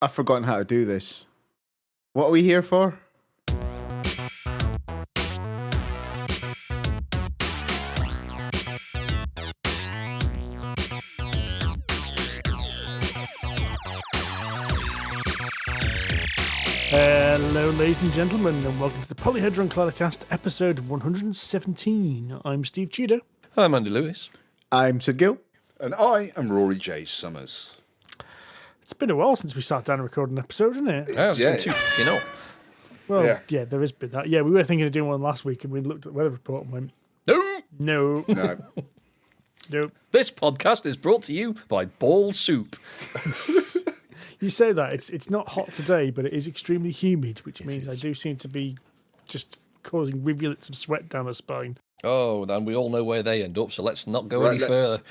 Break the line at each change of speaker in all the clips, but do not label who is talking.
I've forgotten how to do this. What are we here for?
Hello, ladies and gentlemen, and welcome to the Polyhedron Cloudcast, episode 117. I'm Steve Tudor.
I'm Andy Lewis.
I'm Sid Gill.
And I am Rory J. Summers.
It's been a while since we sat down and recorded an episode, isn't it?
It's been 2 weeks, you know.
Well, yeah, there has been that. Yeah, we were thinking of doing one last week, and we looked at the weather report and went,
No.
Nope.
This podcast is brought to you by Ball Soup.
You say that, it's not hot today, but it is extremely humid, which means I do seem to be just causing rivulets of sweat down my spine.
Oh, and we all know where they end up, so let's not go any further.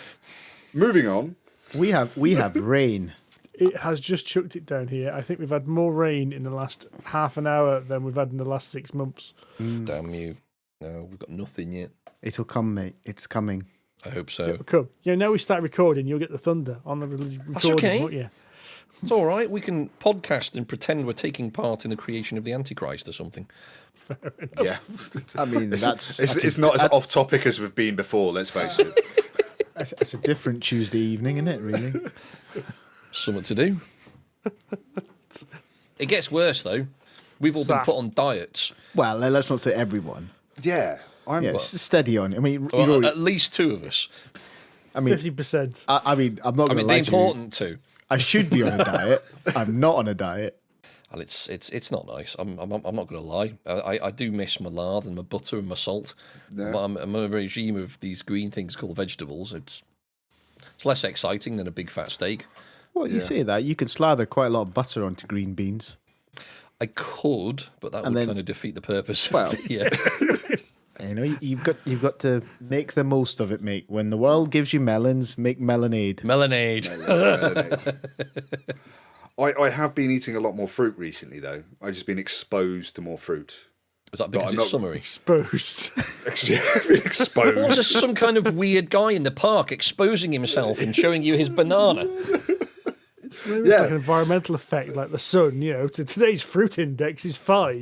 Moving on.
We have rain.
It has just chucked it down here. I think we've had more rain in the last half an hour than we've had in the last 6 months.
Damn you. No, we've got nothing yet.
It'll come, mate. It's coming.
I hope so.
Cool. Yeah, now we start recording, you'll get the thunder on the recording.
That's okay.
Won't you?
It's all right. We can podcast and pretend we're taking part in the creation of the Antichrist or something.
Yeah.
I mean,
it's not as off topic as we've been before, let's face it.
It's a different Tuesday evening, isn't it, really?
Something to do. It gets worse, though. We've all been put on diets.
Well, let's not say everyone.
Yeah.
Steady on. I mean,
Well, at least 2 of us.
I mean,
50%.
I mean, I'm not going to lie
they're
to you.
important too.
I should be on a diet. I'm not on a diet.
Well, it's not nice. I'm not going to lie. I do miss my lard and my butter and my salt.
Yeah.
But I'm a regime of these green things called vegetables. It's less exciting than a big fat steak.
Well, you say that. You could slather quite a lot of butter onto green beans.
I could, but that would kind of defeat the purpose.
Well,
yeah.
You know, you've got to make the most of it, mate. When the world gives you melons, make melonade.
Melonade.
I have been eating a lot more fruit recently, though. I've just been exposed to more fruit.
Is that because it's summery?
Exposed.
I've been exposed.
Or just some kind of weird guy in the park exposing himself and showing you his banana?
Maybe it's like an environmental effect, like the sun, you know. Today's fruit index is 5.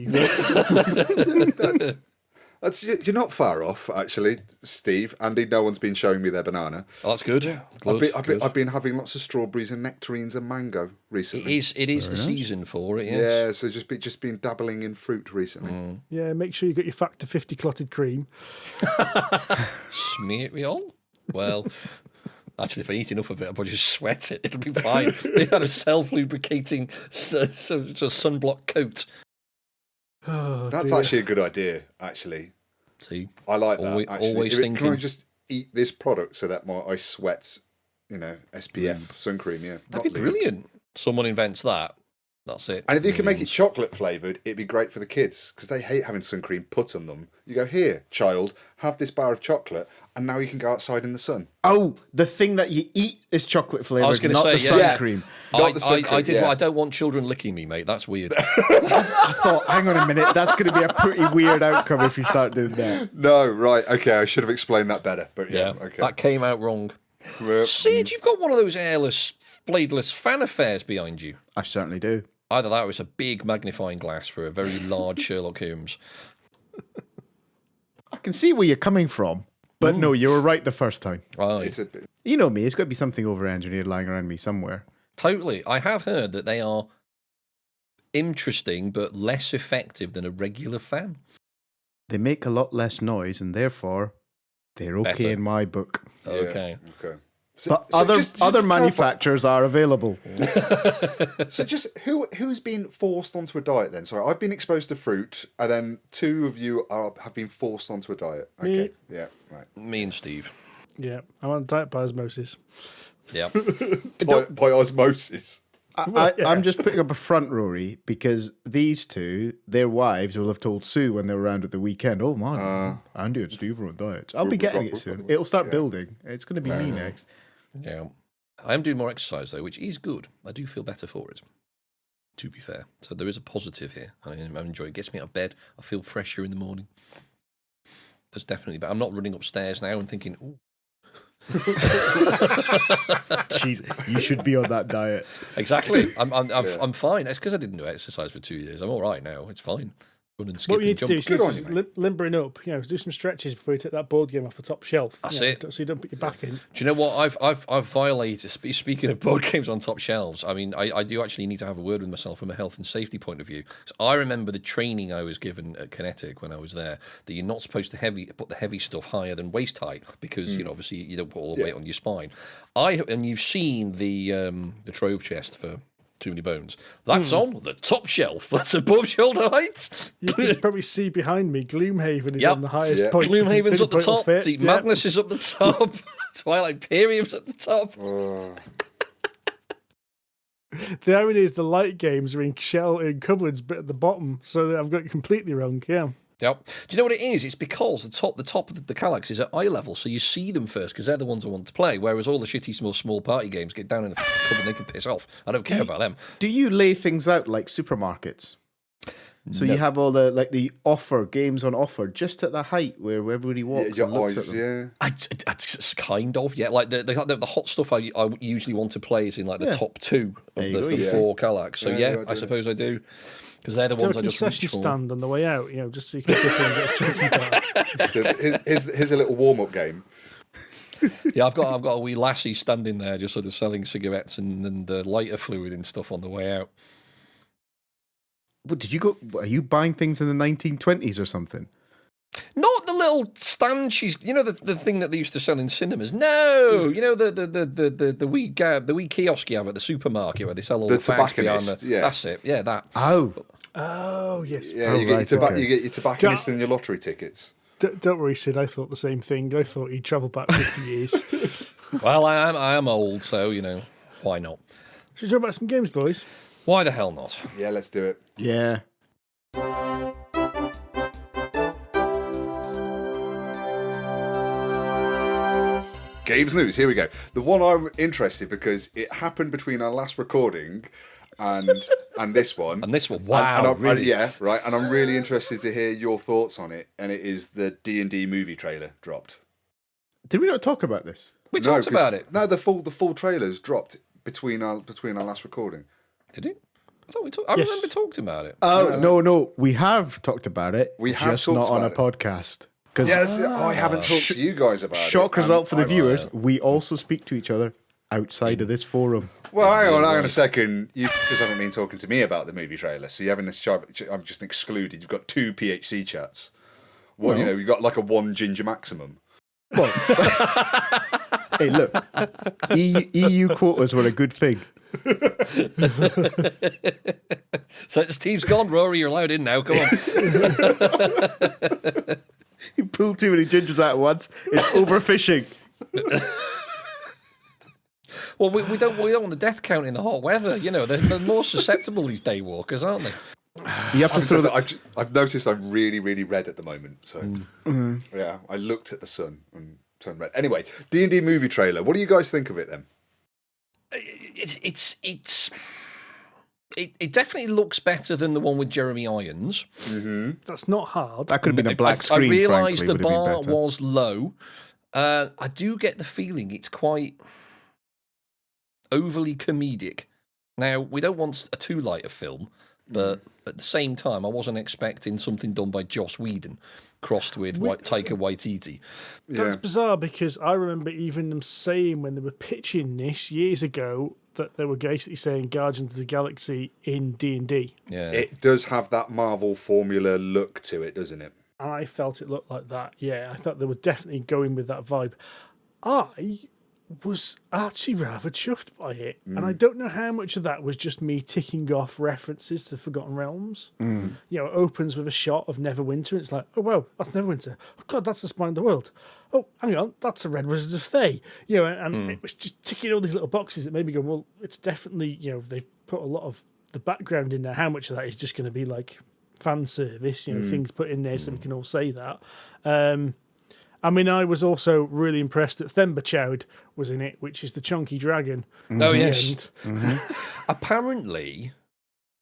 You're not far off, actually, Steve. Andy, no one's been showing me their banana.
Oh, that's good.
I've been having lots of strawberries and nectarines and mango recently.
It is the season for it, yes.
Yeah, so just been dabbling in fruit recently.
Yeah, make sure you got your Factor 50 clotted cream.
Smear it all? Well, actually, if I eat enough of it, I'll probably just sweat it. It'll be fine. They had a self-lubricating sunblock coat.
Oh,
That's
dear.
actually a good idea, actually.
See?
I like that, actually.
Always thinking.
Can I just eat this product so that I sweat, SPF sun cream, yeah.
That'd be brilliant. Someone invents that. That's it.
And if you can make it chocolate flavoured, it'd be great for the kids, because they hate having sun cream put on them. You go, here, child, have this bar of chocolate, and now you can go outside in the sun.
Oh, the thing that you eat is chocolate flavoured,
I was going to
not
say,
the sun cream.
I don't want children licking me, mate. That's weird.
I thought, hang on a minute, that's going to be a pretty weird outcome if you start doing that.
No, right, okay, I should have explained that better, but yeah, okay.
That came out wrong. Sid, you've got one of those airless, bladeless fan affairs behind you.
I certainly do.
Either that or it's a big magnifying glass for a very large Sherlock Holmes.
I can see where you're coming from, but no, you were right the first time.
Oh,
It's a bit...
You know me, it's got to be something over-engineered lying around me somewhere.
totally. I have heard that they are interesting but less effective than a regular fan.
They make a lot less noise, and therefore, they're okay
Better.
in my book.
Okay.
Okay.
But other manufacturers are available.
So just who's been forced onto a diet then? Sorry, I've been exposed to fruit, and then 2 of you have been forced onto a diet. Okay,
Me.
yeah, right.
Me and Steve.
Yeah, I'm on diet by osmosis.
Yeah.
By osmosis.
I'm just putting up a front, Rory, because these 2, their wives will have told Sue when they were around at the weekend, oh man, Andy and Steve are on diets. I'll be getting it soon. It'll start building. It's going to be me next.
Yeah. I am doing more exercise, though, which is good. I do feel better for it, to be fair. So there is a positive here. I enjoy it. It gets me out of bed. I feel fresher in the morning. There's definitely... But I'm not running upstairs now and thinking, ooh,
Jeez, you should be on that diet.
Exactly. I'm fine. It's because I didn't do exercise for 2 years. I'm all right now. It's fine. Run and skip
What you
and
need to
jump.
do is limbering up. Do some stretches before you take that board game off the top shelf.
That's it.
So you don't put your back in.
Do you know what? I've violated. Speaking of board games on top shelves, I mean, I do actually need to have a word with myself from a health and safety point of view. So I remember the training I was given at Kinetic when I was there that you're not supposed to put the heavy stuff higher than waist height because obviously you don't put all the weight on your spine. And you've seen the trove chest for Too Many Bones. That's on the top shelf. That's above shoulder height.
You can probably see behind me, Gloomhaven is on the highest point.
Gloomhaven's up the top.
Fit.
Deep Madness is up the top. Twilight Imperium's at the top.
The irony is the light games are in cupboards, but at the bottom, so I've got it completely wrong. Yeah.
Yep. Do you know what it is? It's because the top of the Kallax is at eye level, so you see them first because they're the ones I want to play. Whereas all the shitty small party games get down in the cupboard and they can piss off. I don't care about them.
Do you lay things out like supermarkets? So you have all the offer games on offer just at the height where everybody walks and looks at them.
It's kind of like the hot stuff I usually want to play is in like the top two of the four Kallax. So I suppose I do. Because they're the ones I just reach for.
Stand on the way out, just so you can dip in and get a chunky bar.
Here's a little warm-up game.
Yeah, I've got a wee lassie standing there just sort of selling cigarettes and lighter fluid and stuff on the way out.
What, are you buying things in the 1920s or something?
Not the little stand she's, the thing that they used to sell in cinemas. No, the wee kiosk you have at the supermarket where they sell all the fags behind the. Yeah. That's it. Yeah, that.
Oh yes.
Yeah, you get your tobacconist and your lottery tickets.
Don't worry, Sid. I thought the same thing. I thought he'd travel back 50 years.
Well, I am old, so why not?
Should we talk about some games, boys?
Why the hell not?
Yeah, let's do it.
Yeah.
Games news, here we go. The one I'm interested because it happened between our last recording and this one.
And this one, wow.
Really? Yeah, right. And I'm really interested to hear your thoughts on it. And it is the D&D movie trailer dropped.
Did we not talk about this?
We talked about it.
No, the full trailer's dropped between our last recording.
Did it? I thought we talked. I remember talking about it.
Oh no, we have talked about it.
We have
just
talked
not on a
about
podcast.
Yeah, I haven't talked to you guys about it.
Shock result for the viewers. We also speak to each other outside of this forum.
Well, hang on a second. You just haven't been talking to me about the movie trailer, so you haven't. I'm just excluded. You've got 2 PHC chats. Well, you've got like a 1 ginger maximum.
Well, hey, look, EU quotas were a good thing.
So Steve's gone. Rory, you're allowed in now. Come on.
You pull too many gingers out at once. It's overfishing.
Well, we don't want the death count in the hot weather. They're more susceptible, these day walkers, aren't they?
You have to throw that.
I've noticed I'm really, really red at the moment. So yeah, I looked at the sun and turned red. Anyway, D&D movie trailer. What do you guys think of it then?
It definitely looks better than the one with Jeremy Irons.
Mm-hmm.
That's not hard.
That could have been a black screen.
I realised
frankly,
the bar was low. I do get the feeling it's quite overly comedic. Now, we don't want a too light a film, but at the same time, I wasn't expecting something done by Joss Whedon crossed with Taika Waititi.
That's bizarre because I remember even them saying when they were pitching this years ago that they were basically saying Guardians of the Galaxy in D&D.
Yeah.
It does have that Marvel formula look to it, doesn't it?
And I felt it looked like that. Yeah, I thought they were definitely going with that vibe. I was actually rather chuffed by it. And I don't know how much of that was just me ticking off references to Forgotten Realms. It opens with a shot of Neverwinter. And it's like, oh, wow, that's Neverwinter. Oh, God, that's the Spine of the World. Oh, hang on, that's the Red Wizards of Thay. And it was just ticking all these little boxes that made me go, well, it's definitely, they've put a lot of the background in there. How much of that is just going to be like fan service, things put in there so we can all say that. I was also really impressed that Themba Chowd was in it, which is the chunky dragon.
Oh, yes. Apparently,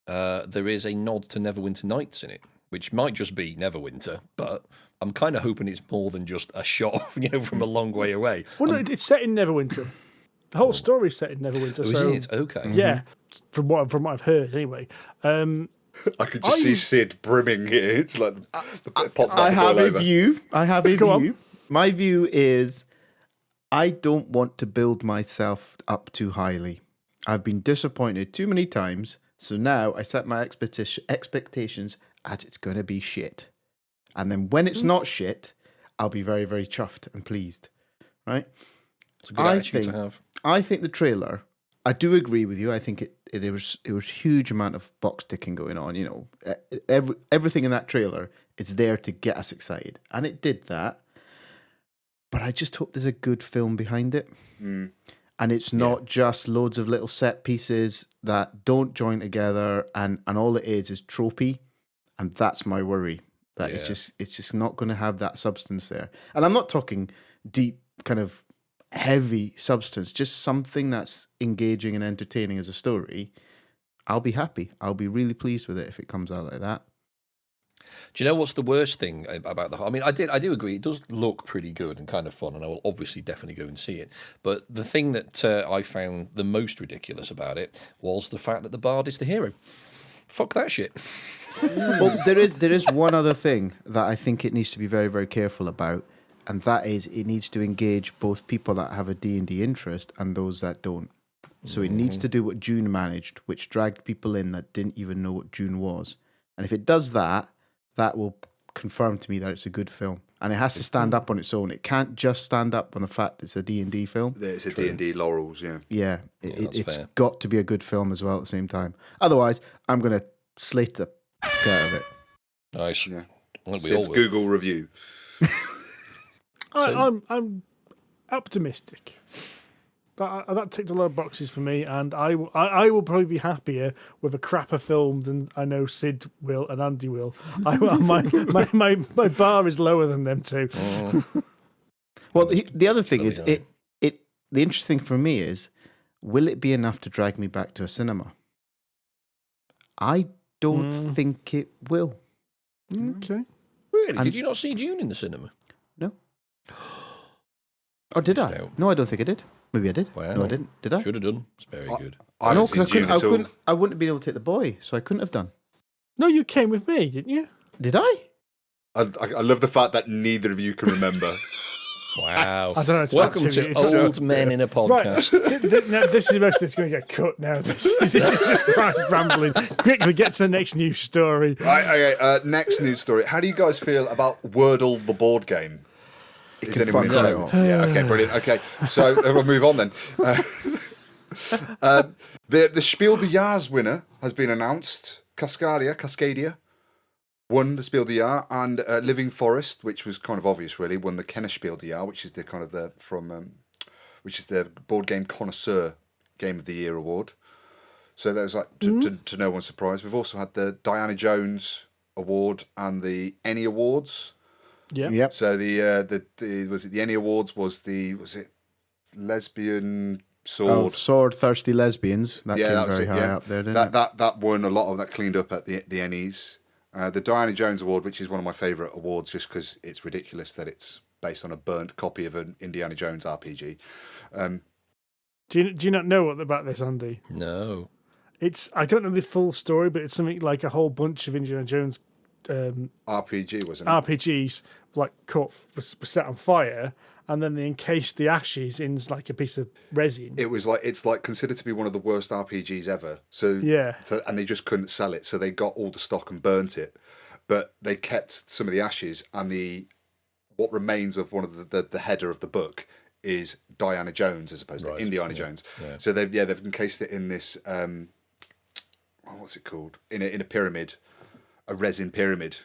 there is a nod to Neverwinter Nights in it, which might just be Neverwinter, but I'm kind of hoping it's more than just a shot, from a long way away.
Well, no, it's set in Neverwinter. The whole story's set in Neverwinter. So
Is it? Okay.
yeah, from what I've heard anyway.
I could just see Sid brimming here. It's like the pot's about
I
to
have
boil
a
over.
view. I have a
Go on.
view. My view is I don't want to build myself up too highly. I've been disappointed too many times, so now I set my expectations at it's going to be shit. And then when it's not shit, Will be very, very chuffed and pleased. Right?
It's a good attitude to have.
I think the trailer, I do agree with you. I think it was huge amount of box ticking going on. Everything in that trailer is there to get us excited. And it did that. But I just hope there's a good film behind it. And it's not just loads of little set pieces that don't join together and all it is tropey. And that's my worry. That it's just not going to have that substance there. And I'm not talking deep, kind of heavy substance, just something that's engaging and entertaining as a story. I'll be happy. I'll be really pleased with it if it comes out like that.
Do you know what's the worst thing about the? I mean, I do agree. It does look pretty good and kind of fun, and I will obviously definitely go and see it. But the thing that I found the most ridiculous about it was the fact that the bard is the hero. Fuck that shit.
Well, there is one other thing that I think it needs to be very, very careful about, and that is it needs to engage both people that have a D&D interest and those that don't. So it needs to do what Dune managed, which dragged people in that didn't even know what Dune was. And if it does that, that will confirm to me that it's a good film. And it has to stand up on its own. It can't just stand up on the fact it's a D&D film.
It's a D&D laurels, yeah.
Yeah,
it's
fair. Got to be a good film as well at the same time. Otherwise, I'm going to slate the out of it.
Nice.
Yeah.
Well, we
Sid's
all will.
Google review.
I'm optimistic. That ticked a lot of boxes for me, and I will probably be happier with a crapper film than I know Sid will and Andy will. My bar is lower than them two.
Well, the other thing is, the interesting for me is, will it be enough to drag me back to a cinema? I don't think it will.
Okay.
Really? Did you not see Dune in the cinema?
No. Or did I?
Out.
No, I don't think I did. Maybe I did.
Wow.
No, I didn't. Did I?
Should have done. It's very good.
I haven't seen Dune at all.
I wouldn't have been able to take the boy, so I couldn't have done.
No, you came with me, didn't you?
Did I?
I love the fact that neither of you can remember.
Wow.
I don't know. It's
Welcome
about
to
two.
Old Men in a
Right.
Podcast.
Now, this is most of it's going to get cut now. This is just rambling. Quickly, get to the next news story.
Right, okay, next news story. How do you guys feel about Wordle, the board game? Is
can
anyone
fuck
interested?
off.
Yeah, okay, brilliant. Okay, so we'll move on then. The Spiel des Jahres winner has been announced. Cascadia won the Spiel des Jahres, and Living Forest, which was kind of obvious really, won the Kenner Spiel des Jahres, which is the kind of which is the board game connoisseur Game of the Year award. So that was like to no one's surprise. We've also had the Diana Jones Award and the Emmy Awards.
Yeah.
Yep.
So the Emmy Awards was it lesbian sword?
Sword thirsty lesbians. That
Yeah,
came
that was
very
it,
high
yeah.
up there, didn't it?
That won a lot of that, cleaned up at the Emmys. The Diana Jones Award, which is one of my favourite awards, just because it's ridiculous that it's based on a burnt copy of an Indiana Jones RPG.
Do you not know what about this, Andy?
No.
I don't know the full story, but it's something like a whole bunch of Indiana Jones
RPG, wasn't it?
RPGs was set on fire, and then they encased the ashes in like a piece of resin.
It's considered to be one of the worst RPGs ever. So
Yeah.
and they just couldn't sell it, so they got all the stock and burnt it. But they kept some of the ashes, and what remains of one of the header of the book is Diana Jones as opposed to Indiana Jones.
Yeah.
So they've encased it in this what's it called? In a pyramid, a resin pyramid.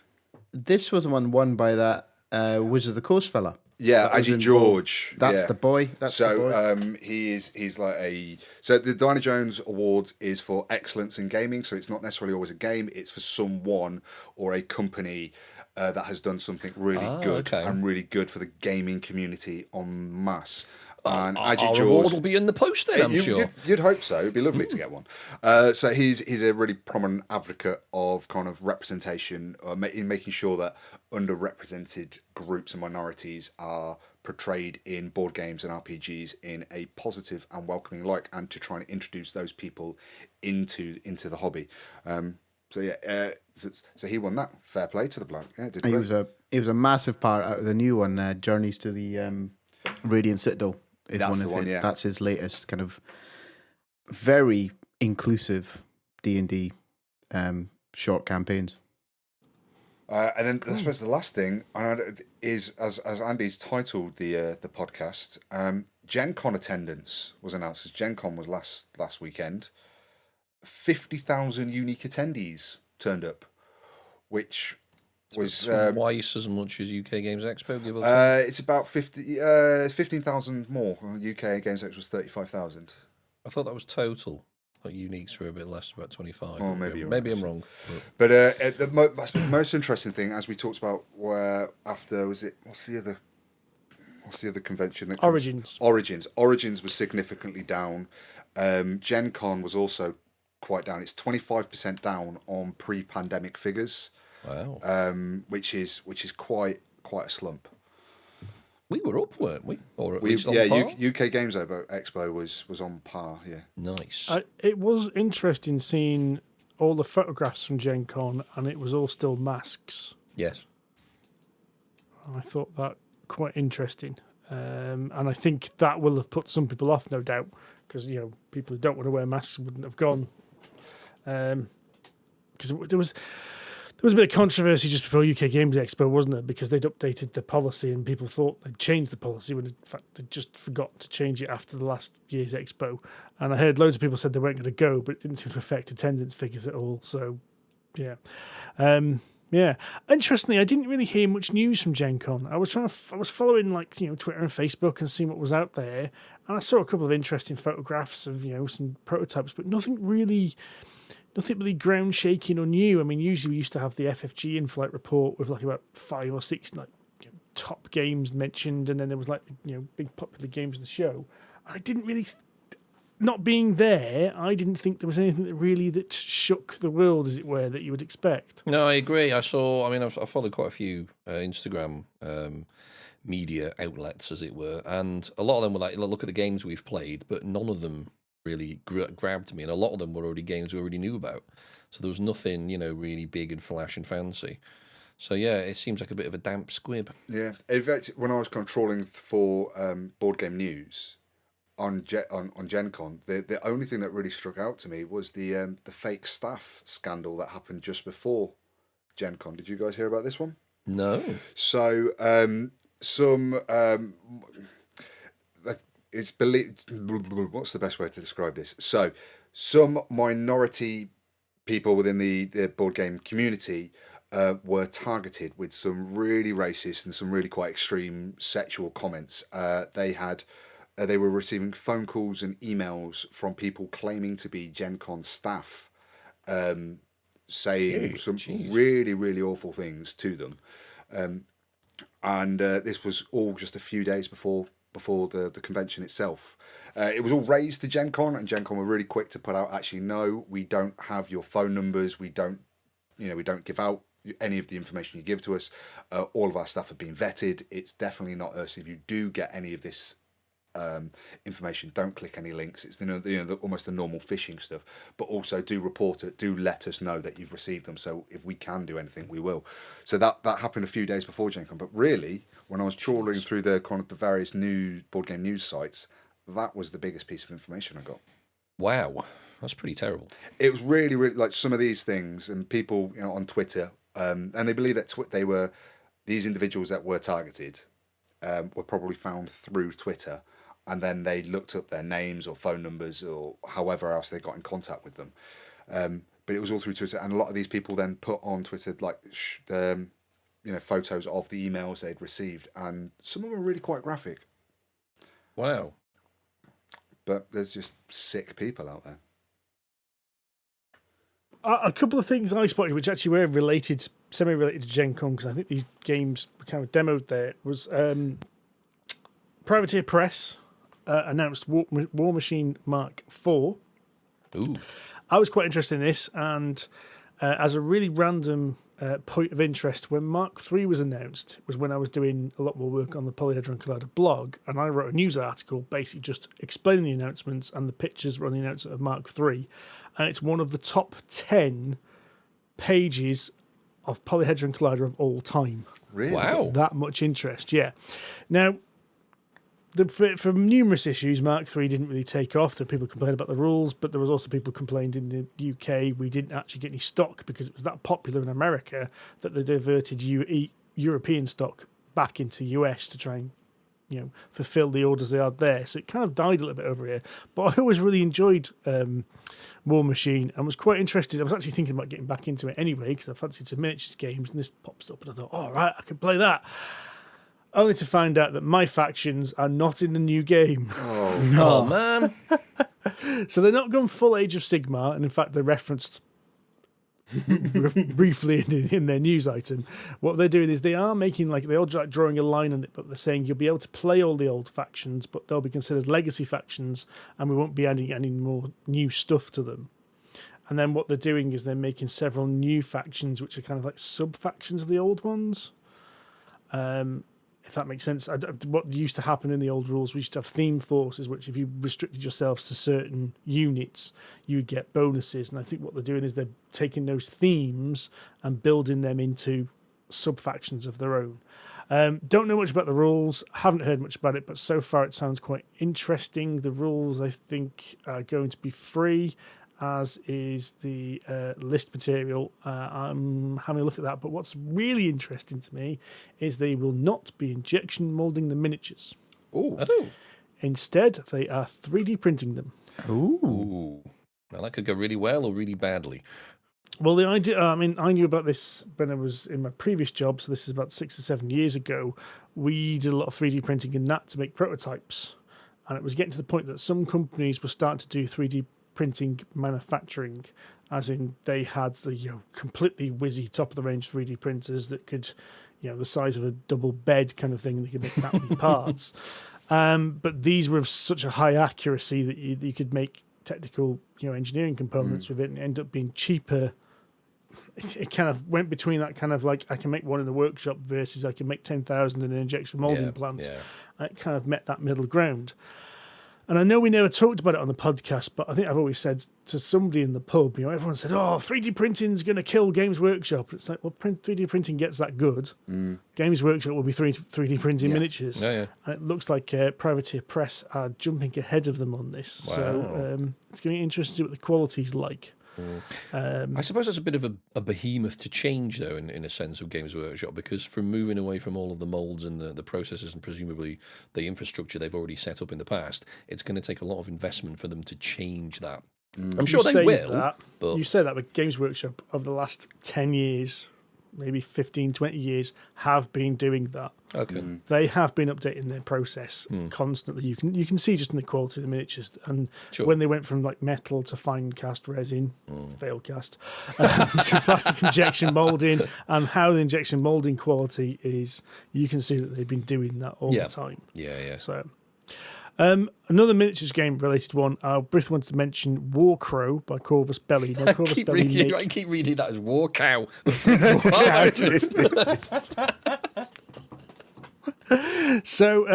This was one won by that Wizard of the Coast fella.
Yeah,
That was
Aggie
in
George.
That's
yeah.
the boy. That's the boy.
He's like so the Diana Jones Awards is for excellence in gaming, so it's not necessarily always a game, it's for someone or a company that has done something really good
okay.
and really good for the gaming community en masse. And
Our
Agi
reward
Jaws.
will be in the post then, I'm sure.
You'd hope so. It'd be lovely to get one. So he's a really prominent advocate of kind of representation, in making sure that underrepresented groups and minorities are portrayed in board games and RPGs in a positive and welcoming light, and to try and introduce those people into the hobby. So he won that. Fair play to the bloke. Yeah, did
He
great.
was a massive part out of the new one, Journeys to the Radiant Citadel. That's his latest kind of very inclusive D&D short campaigns.
And then I suppose the last thing is, as Andy's titled the podcast, Gen Con attendance was announced. As Gen Con was last weekend. 50,000 unique attendees turned up, which was
twice as much as UK Games Expo, give or take.
it's about 15,000 more. UK Games Expo was 35,000.
I thought that was total. Like uniques were a bit less, about 25.
Oh, maybe
I'm wrong.
But I suppose the most interesting thing, as we talked about, what's the other convention? That
Origins.
Origins was significantly down. Gen Con was also quite down. It's 25% down on pre-pandemic figures.
Wow.
Which is quite a slump.
We were up, weren't we? Or at least on par?
UK Games Expo was on par. Yeah,
Nice.
It was interesting seeing all the photographs from Gen Con, and it was all still masks.
Yes.
I thought that quite interesting, and I think that will have put some people off, no doubt, because people who don't want to wear masks wouldn't have gone. Because there was a bit of controversy just before UK Games Expo, wasn't it? Because they'd updated the policy and people thought they'd changed the policy when in fact they just forgot to change it after the last year's Expo. And I heard loads of people said they weren't going to go, but it didn't seem to affect attendance figures at all. So, yeah. Yeah. Interestingly, I didn't really hear much news from Gen Con. I was following Twitter and Facebook and seeing what was out there, and I saw a couple of interesting photographs of some prototypes, but nothing really ground shaking or new. I mean, usually we used to have the FFG in-flight report with about 5 or 6 top games mentioned, and then there was big popular games of the show. I didn't really. Not being there, I didn't think there was anything that shook the world, as it were, that you would expect.
No, I agree. I followed quite a few Instagram media outlets, as it were, and a lot of them were like, look at the games we've played, but none of them really grabbed me, and a lot of them were already games we already knew about. So there was nothing, really big and flash and fancy. So yeah, it seems like a bit of a damp squib.
Yeah. In fact, when I was controlling for board game news on Gen Con, the only thing that really struck out to me was the fake staff scandal that happened just before Gen Con. Did you guys hear about this one?
No.
So it's believed. What's the best way to describe this? So some minority people within the board game community were targeted with some really racist and some really quite extreme sexual comments. They were receiving phone calls and emails from people claiming to be Gen Con staff, saying some really, really awful things to them. And this was all just a few days before the convention itself. It was all raised to Gen Con, and Gen Con were really quick to put out, actually, no, we don't have your phone numbers. We don't give out any of the information you give to us. All of our stuff have been vetted. It's definitely not us. If you do get any of this information, don't click any links. It's almost the normal phishing stuff, but also do report it, do let us know that you've received them, so if we can do anything, we will. So that happened a few days before Gen Con, but really when I was trawling through the kind of the various board game news sites, that was the biggest piece of information I got.
Wow, that's pretty terrible.
It was really, really like some of these things, and people on Twitter, and they believe that these individuals that were targeted were probably found through Twitter, and then they looked up their names or phone numbers or however else they got in contact with them. But it was all through Twitter, and a lot of these people then put on Twitter photos of the emails they'd received, and some of them were really quite graphic.
Wow.
But there's just sick people out there.
A couple of things I spotted, which actually were semi-related to Gen Con, because I think these games were kind of demoed there, was Privateer Press announced Warmachine Mark IV.
Ooh.
I was quite interested in this, and as a really random point of interest, when Mark III was announced, was when I was doing a lot more work on the Polyhedron Collider blog, and I wrote a news article basically just explaining the announcements and the pictures on the announcement of Mark III, and it's one of the top 10 pages of Polyhedron Collider of all time.
Really?
Wow.
That much interest, yeah. Now, for numerous issues, Mark III didn't really take off. There were people complaining about the rules, but there was also people complaining in the UK we didn't actually get any stock because it was that popular in America that they diverted European stock back into US to try and fulfill the orders they had there. So it kind of died a little bit over here. But I always really enjoyed Warmachine and was quite interested. I was actually thinking about getting back into it anyway because I fancied some miniatures games, and this pops up and I thought, all right, I can play that. Only to find out that my factions are not in the new game.
Oh, man.
So they're not gone full Age of Sigmar, and in fact they're referenced briefly in their news item. What they're doing is they are making they are drawing a line on it, but they're saying you'll be able to play all the old factions, but they'll be considered legacy factions, and we won't be adding any more new stuff to them. And then what they're doing is they're making several new factions, which are kind of like sub-factions of the old ones. If that makes sense. What used to happen in the old rules, we used to have theme forces, which if you restricted yourselves to certain units, you would get bonuses. And I think what they're doing is they're taking those themes and building them into sub-factions of their own. Don't know much about the rules, haven't heard much about it, but so far it sounds quite interesting. The rules, I think, are going to be free, as is the list material. I'm having a look at that, but what's really interesting to me is they will not be injection moulding the miniatures.
Oh.
Instead, they are 3D printing them.
Ooh. Now, that could go really well or really badly.
Well, the idea, I knew about this when I was in my previous job, so this is about 6 or 7 years ago. We did a lot of 3D printing in that to make prototypes. And it was getting to the point that some companies were starting to do 3D printing manufacturing, as in they had the completely whizzy top of the range 3D printers that could, the size of a double bed kind of thing. They could make that many parts, but these were of such a high accuracy that you could make technical engineering components with it and end up being cheaper. It kind of went between that kind of like I can make one in the workshop versus I can make 10,000 in an injection molding plant. And it kind of met that middle ground. And I know we never talked about it on the podcast, but I think I've always said to somebody in the pub, everyone said, oh, 3D printing's going to kill Games Workshop. It's like, well, 3D printing gets that good. Games Workshop will be 3D printing miniatures.
Yeah.
And it looks like Privateer Press are jumping ahead of them on this.
Wow.
So it's going to be interesting to see what the quality's like.
I suppose that's a bit of a behemoth to change, though, in a sense, of Games Workshop, because from moving away from all of the molds and the processes and presumably the infrastructure they've already set up in the past, it's going to take a lot of investment for them to change that. I'm sure they will. But
you say that, but Games Workshop over the last 10 years, maybe 15, 20 years, have been doing that.
Okay.
They have been updating their process constantly. You can see just in the quality of the miniatures. And when they went from like metal to fine cast resin, fail cast, to plastic injection molding, and how the injection molding quality is, you can see that they've been doing that all the time.
Yeah.
So another miniatures game related one, I briefly wanted to mention Warcrow by Corvus Belli. Now, Corvus Belli
I keep reading that as Warcow.
So,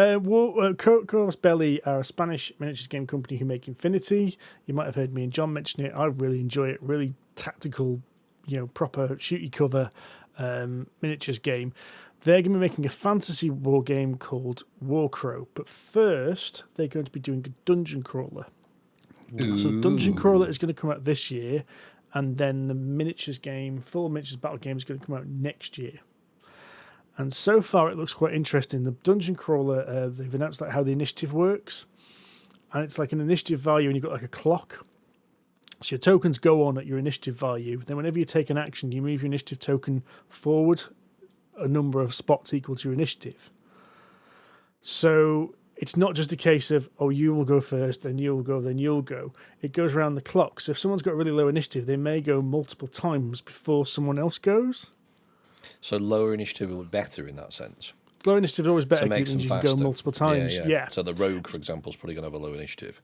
Corvus Belli are a Spanish miniatures game company who make Infinity. You might have heard me and John mention it. I really enjoy it. Really tactical, proper shooty cover miniatures game. They're going to be making a fantasy war game called Warcrow. But first, they're going to be doing a dungeon crawler.
Ooh.
So Dungeon Crawler is going to come out this year. And then the miniatures game, full miniatures battle game, is going to come out next year. And so far, it looks quite interesting. The Dungeon Crawler, they've announced how the initiative works. And it's like an initiative value, and you've got like a clock. So your tokens go on at your initiative value. Then whenever you take an action, you move your initiative token forward a number of spots equal to your initiative. So it's not just a case of, you will go first, then you'll go, then you'll go. It goes around the clock. So if someone's got a really low initiative, they may go multiple times before someone else goes.
So lower initiative will be better in that sense.
Low initiative is always better
So it
because it
makes
means you
them
can go
faster.
multiple times. Yeah.
So the rogue, for example, is probably going to have a low initiative.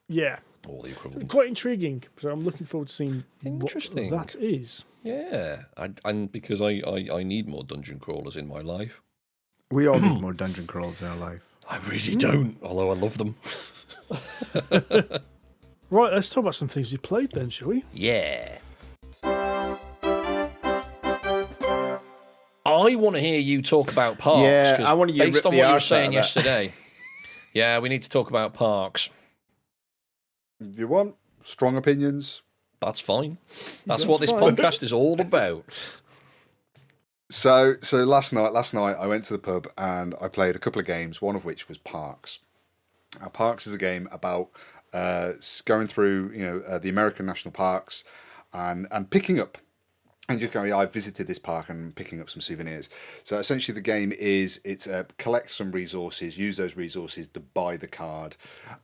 Yeah.
Or the equivalent.
Quite intriguing. So I'm looking forward to seeing
Interesting.
what that is.
Yeah. And because I need more dungeon crawlers in my life.
We all need more dungeon crawls in our life.
I really don't, although I love them.
Right, let's talk about some things we played then, shall we?
Yeah. I want to hear you talk about parks.
Yeah,
'cause
I want you to
based
rip
on
the
what you were
arse out
saying
of that.
yesterday. Yeah, we need to talk about parks.
You want strong opinions?
That's fine. That's
That's
what this
fine.
podcast is all about.
So last night I went to the pub and I played a couple of games, one of which was Parks. Now, Parks is a game about going through the American national parks and picking up and just going. I visited this park and picking up some souvenirs. So essentially, the game is collect some resources, use those resources to buy the card,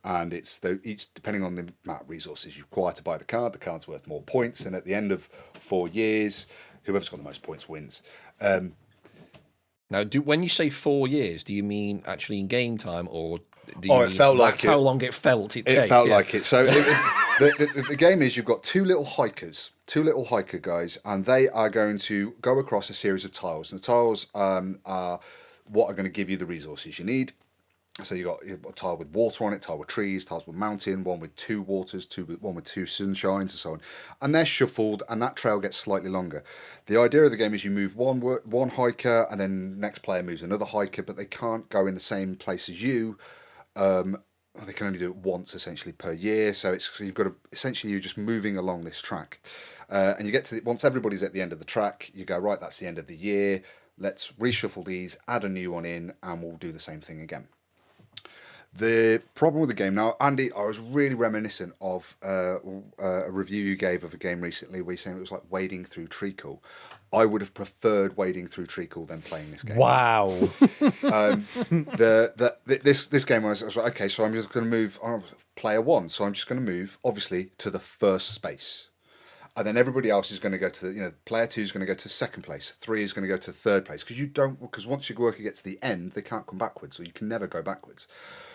and it's each depending on the amount of resources you require to buy the card. The card's worth more points, and at the end of 4 years, whoever's got the most points wins.
Now, when you say 4 years, do you mean actually in game time, or do you
Oh, it
mean
felt like
that's
it.
how long it felt it
It felt like it. So the game is you've got two little hiker guys, and they are going to go across a series of tiles. And the tiles are what are going to give you the resources you need. So you've got a tile with water on it, tile with trees, tiles with mountain, one with 2 waters, one with 2 sunshines, and so on. And they're shuffled, and that trail gets slightly longer. The idea of the game is you move one hiker, and then next player moves another hiker, but they can't go in the same place as you. They can only do it once essentially per year. So you've got to essentially you're just moving along this track, and you get to once everybody's at the end of the track, you go right. That's the end of the year. Let's reshuffle these, add a new one in, and we'll do the same thing again. The problem with the game now, Andy, I was really reminiscent of a review you gave of a game recently where you're saying it was like wading through treacle. I would have preferred wading through treacle than playing this game.
Wow.
This game I was like, okay, so I'm just going to move player 1, so I'm just going to move obviously to the first space. And then everybody else is going to go to player 2 is going to go to second place, 3 is going to go to third place because once your worker gets to the end, they can't come backwards, or you can never go backwards.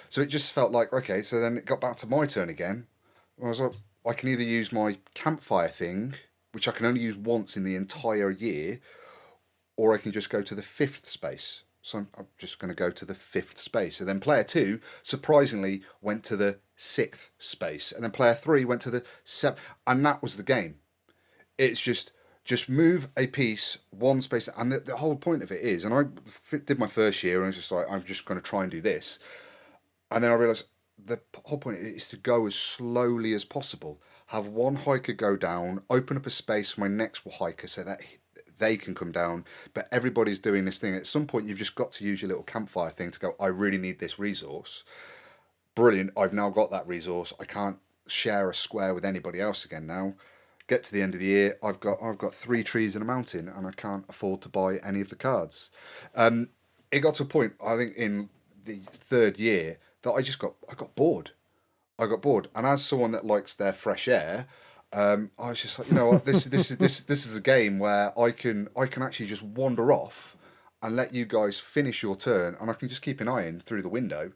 So it just felt like, okay, so then it got back to my turn again. I was like, I can either use my campfire thing, which I can only use once in the entire year, or I can just go to the 5th space. So I'm just going to go to the 5th space. And then player 2, surprisingly, went to the 6th space. And then player 3 went to the 7th. And that was the game. It's just move a piece, one space. And the whole point of it is, and I did my first year, and I was just like, I'm just going to try and do this. And then I realised the whole point is to go as slowly as possible. Have one hiker go down, open up a space for my next hiker so that they can come down. But everybody's doing this thing. At some point, you've just got to use your little campfire thing to go, I really need this resource. Brilliant. I've now got that resource. I can't share a square with anybody else again now. Get to the end of the year, I've got 3 trees and a mountain, and I can't afford to buy any of the cards. It got to a point, I think, in the 3rd year that I got bored. I got bored, and as someone that likes their fresh air, I was just like, you know what, this is a game where I can actually just wander off and let you guys finish your turn, and I can just keep an eye in through the window.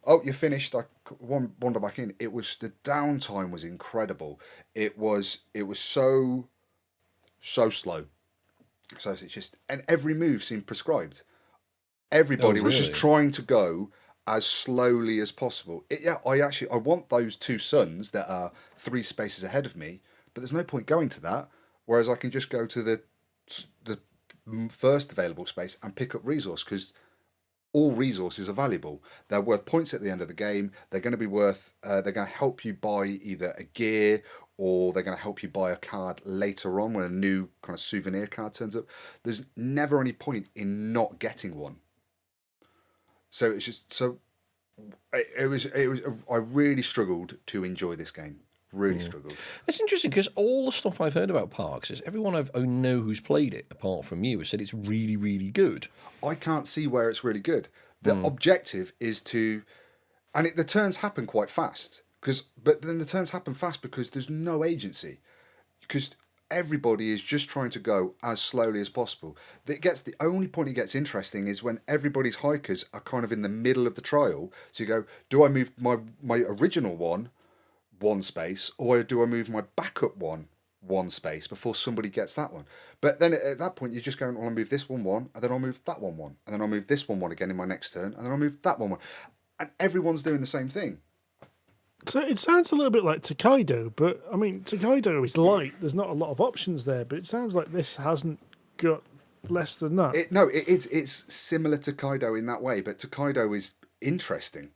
Oh, you're finished. I wander back in. It was the downtime was incredible. It was so slow. So it's just, and every move seemed prescribed. Everybody was just trying to go as slowly as possible. I want those 2 suns that are 3 spaces ahead of me, but there's no point going to that. Whereas I can just go to the first available space and pick up resource, because all resources are valuable. They're worth points at the end of the game. They're going to be worth. They're going to help you buy either a gear, or they're going to help you buy a card later on when a new kind of souvenir card turns up. There's never any point in not getting one. So it's just so. It was. I really struggled to enjoy this game. Really struggled.
It's interesting because all the stuff I've heard about Parks is everyone I know who's played it, apart from you, has said it's really, really good.
I can't see where it's really good. The objective is to, and the turns happen quite fast. But then the turns happen fast because there's no agency. Because everybody is just trying to go as slowly as possible. The only point it gets interesting is when everybody's hikers are kind of in the middle of the trial. So you go, do I move my original one space, or do I move my backup one space before somebody gets that one? But then at that point, you're just going, well, I'll move this one, and then I'll move that one, and then I'll move this one again in my next turn, and then I'll move that one. And everyone's doing the same thing.
So it sounds a little bit like Tokaido, but I mean, Tokaido is light. There's not a lot of options there, but it sounds like this hasn't got less than that.
It's similar to Kaido in that way, but Tokaido is interesting.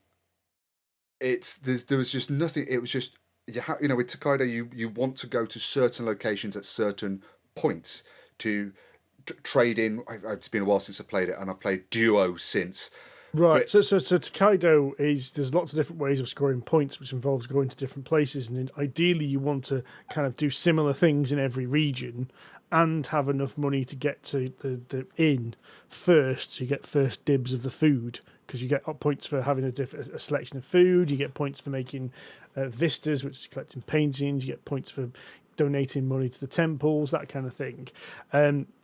There was just nothing. It was just with Tokaido, you want to go to certain locations at certain points to trade in. It's been a while since I played it, and I've played Duo since.
Right, so Tokaido there's lots of different ways of scoring points, which involves going to different places, and ideally you want to kind of do similar things in every region and have enough money to get to the inn first, so you get first dibs of the food, because you get points for having a selection of food, you get points for making vistas, which is collecting paintings, you get points for donating money to the temples, that kind of thing.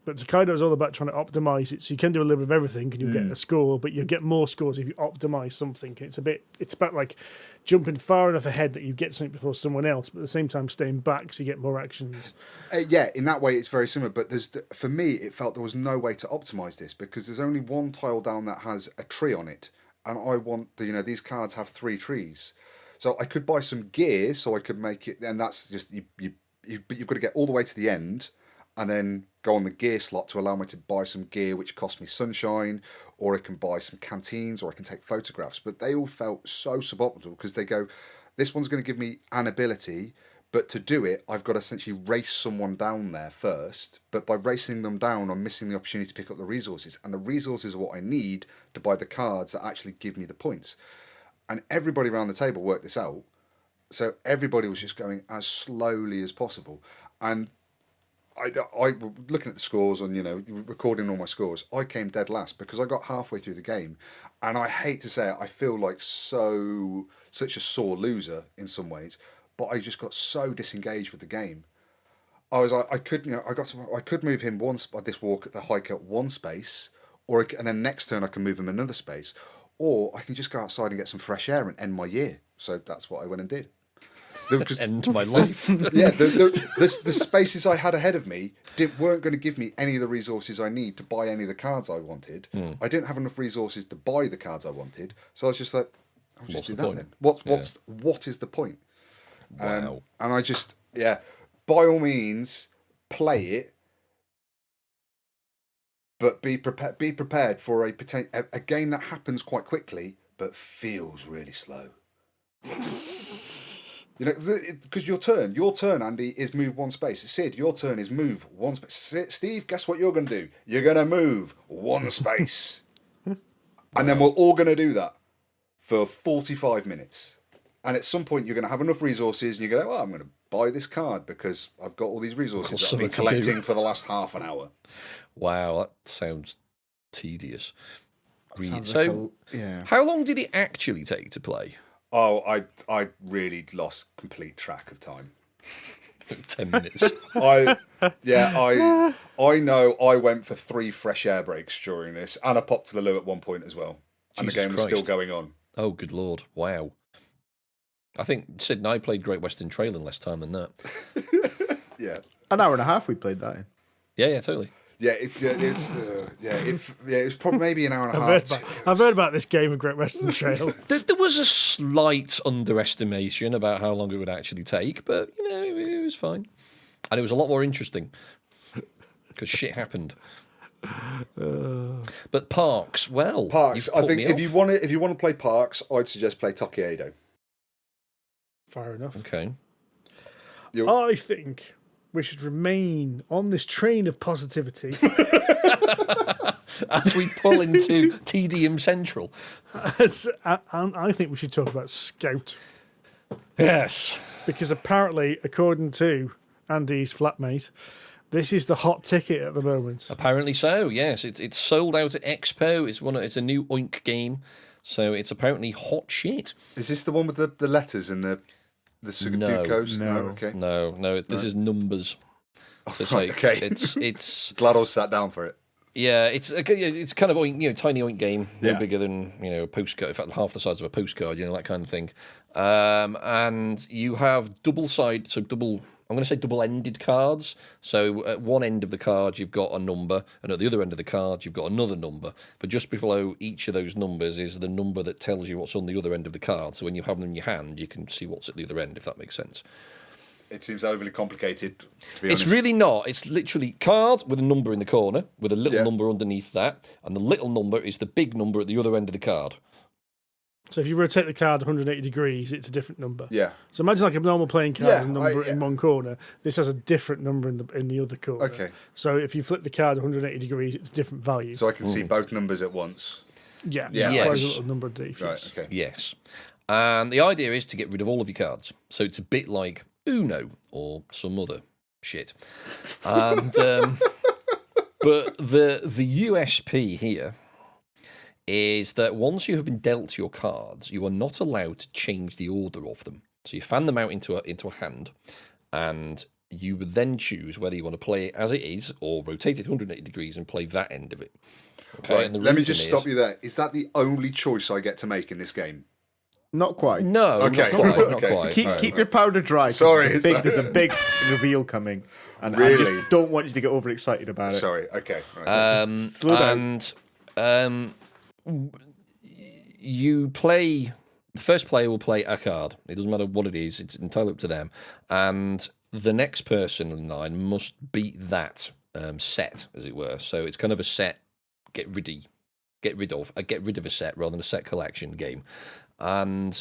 But Tokaido is all about trying to optimize it, so you can do a little bit of everything and you'll get a score, but you'll get more scores if you optimize something. It's about like jumping far enough ahead that you get something before someone else, but at the same time staying back so you get more actions.
In that way it's very similar, but for me it felt there was no way to optimize this, because there's only one tile down that has a tree on it, and I want these cards have 3 trees, so I could buy some gear so I could make it, and that's just but you've got to get all the way to the end and then go on the gear slot to allow me to buy some gear which costs me sunshine, or I can buy some canteens, or I can take photographs. But they all felt so suboptimal, because they go, this one's going to give me an ability, but to do it I've got to essentially race someone down there first, but by racing them down I'm missing the opportunity to pick up the resources, and the resources are what I need to buy the cards that actually give me the points. And everybody around the table worked this out. So everybody was just going as slowly as possible. And I looking at the scores and, recording all my scores, I came dead last because I got halfway through the game. And I hate to say it, I feel like such a sore loser in some ways, but I just got so disengaged with the game. I was like, I could move him once by this walk at the hike at one space, and then next turn I can move him another space, or I can just go outside and get some fresh air and end my year. So that's what I went and did.
End my life.
The spaces I had ahead of me weren't going to give me any of the resources I need to buy any of the cards I wanted. I didn't have enough resources to buy the cards I wanted, so I was just like, I'll just do that then. What is the point?
Wow.
And I just, by all means, play it, but be prepared for a game that happens quite quickly but feels really slow. Because your turn, Andy, is move one space. Sid, your turn is move one space. Steve, guess what you're going to do? You're going to move one space. And then we're all going to do that for 45 minutes. And at some point, you're going to have enough resources, and you're going to go, I'm going to buy this card because I've got all these resources that I've been collecting for the last half an hour.
Wow, that sounds tedious.
Yeah.
How long did it actually take to play?
Oh, I really lost complete track of time.
10 minutes.
I know I went for 3 fresh air breaks during this, and I popped to the loo at one point as well. And
Jesus
the game was
Christ.
still going on.
Oh, good Lord. Wow. I think Sid and I played Great Western Trail in less time than that.
Yeah.
An hour and a half we played that in.
Yeah, totally.
Yeah, it's probably maybe an hour and a half.
I've heard about this game of Great Western Trail.
There was a slight underestimation about how long it would actually take, but, it was fine. And it was a lot more interesting because shit happened. But Parks,
I think if you want to play Parks, I'd suggest play Tokaido.
Fair enough.
Okay.
I think we should remain on this train of positivity
as we pull into TDM Central.
And I think we should talk about Scout.
Yes.
Because apparently, according to Andy's flatmate, this is the hot ticket at the moment.
Apparently so, yes. It's sold out at Expo. It's a new Oink game, so it's apparently hot shit.
Is this the one with the letters and the Sugadukos?
No.
Okay.
No, this is numbers. So it's
Right,
like
okay.
it's
Glad I sat down for it.
yeah, it's kind of tiny oink game, no
Yeah.
bigger than a postcard. In fact, half the size of a postcard, that kind of thing. And you have double. I'm going to say double-ended cards. So at one end of the card you've got a number, and at the other end of the card you've got another number. But just below each of those numbers is the number that tells you what's on the other end of the card. So when you have them in your hand, you can see what's at the other end, if that makes sense.
It seems overly complicated, to be
It's
honest.
really not. It's literally card with a number in the corner, with a little number underneath that, and the little number is the big number at the other end of the card.
So if you rotate the card 180 degrees, it's a different number.
Yeah.
So imagine like a normal playing card has a
Yeah,
number in one corner. This has a different number in the other corner.
Okay.
So if you flip the card 180 degrees, it's a different value.
So I can see both numbers at once.
Yeah.
Yeah.
That's why there's
Yes.
a little number underneath.
Right,
Yes.
okay.
Yes. And the idea is to get rid of all of your cards. So it's a bit like Uno or some other shit. And but the USP here is that once you have been dealt your cards, you are not allowed to change the order of them. So you fan them out into a hand, and you would then choose whether you want to play it as it is or rotate it 180 degrees and play that end of it. Okay,
Right,
and the
let me
reason
just
is-
stop you there. Is that the only choice I get to make in this game?
Not quite.
No,
Okay,
not quite. Not
okay.
quite.
Keep your powder dry. 'cause
Sorry,
there's a big reveal coming, and I
Really?
just don't want you to get overexcited about it.
Sorry, okay. Right.
Slow down.
And you play. The first player will play a card. It doesn't matter what it is. It's entirely up to them. And the next person in line must beat that set, as it were. So it's kind of a set get rid of a set rather than a set collection game. And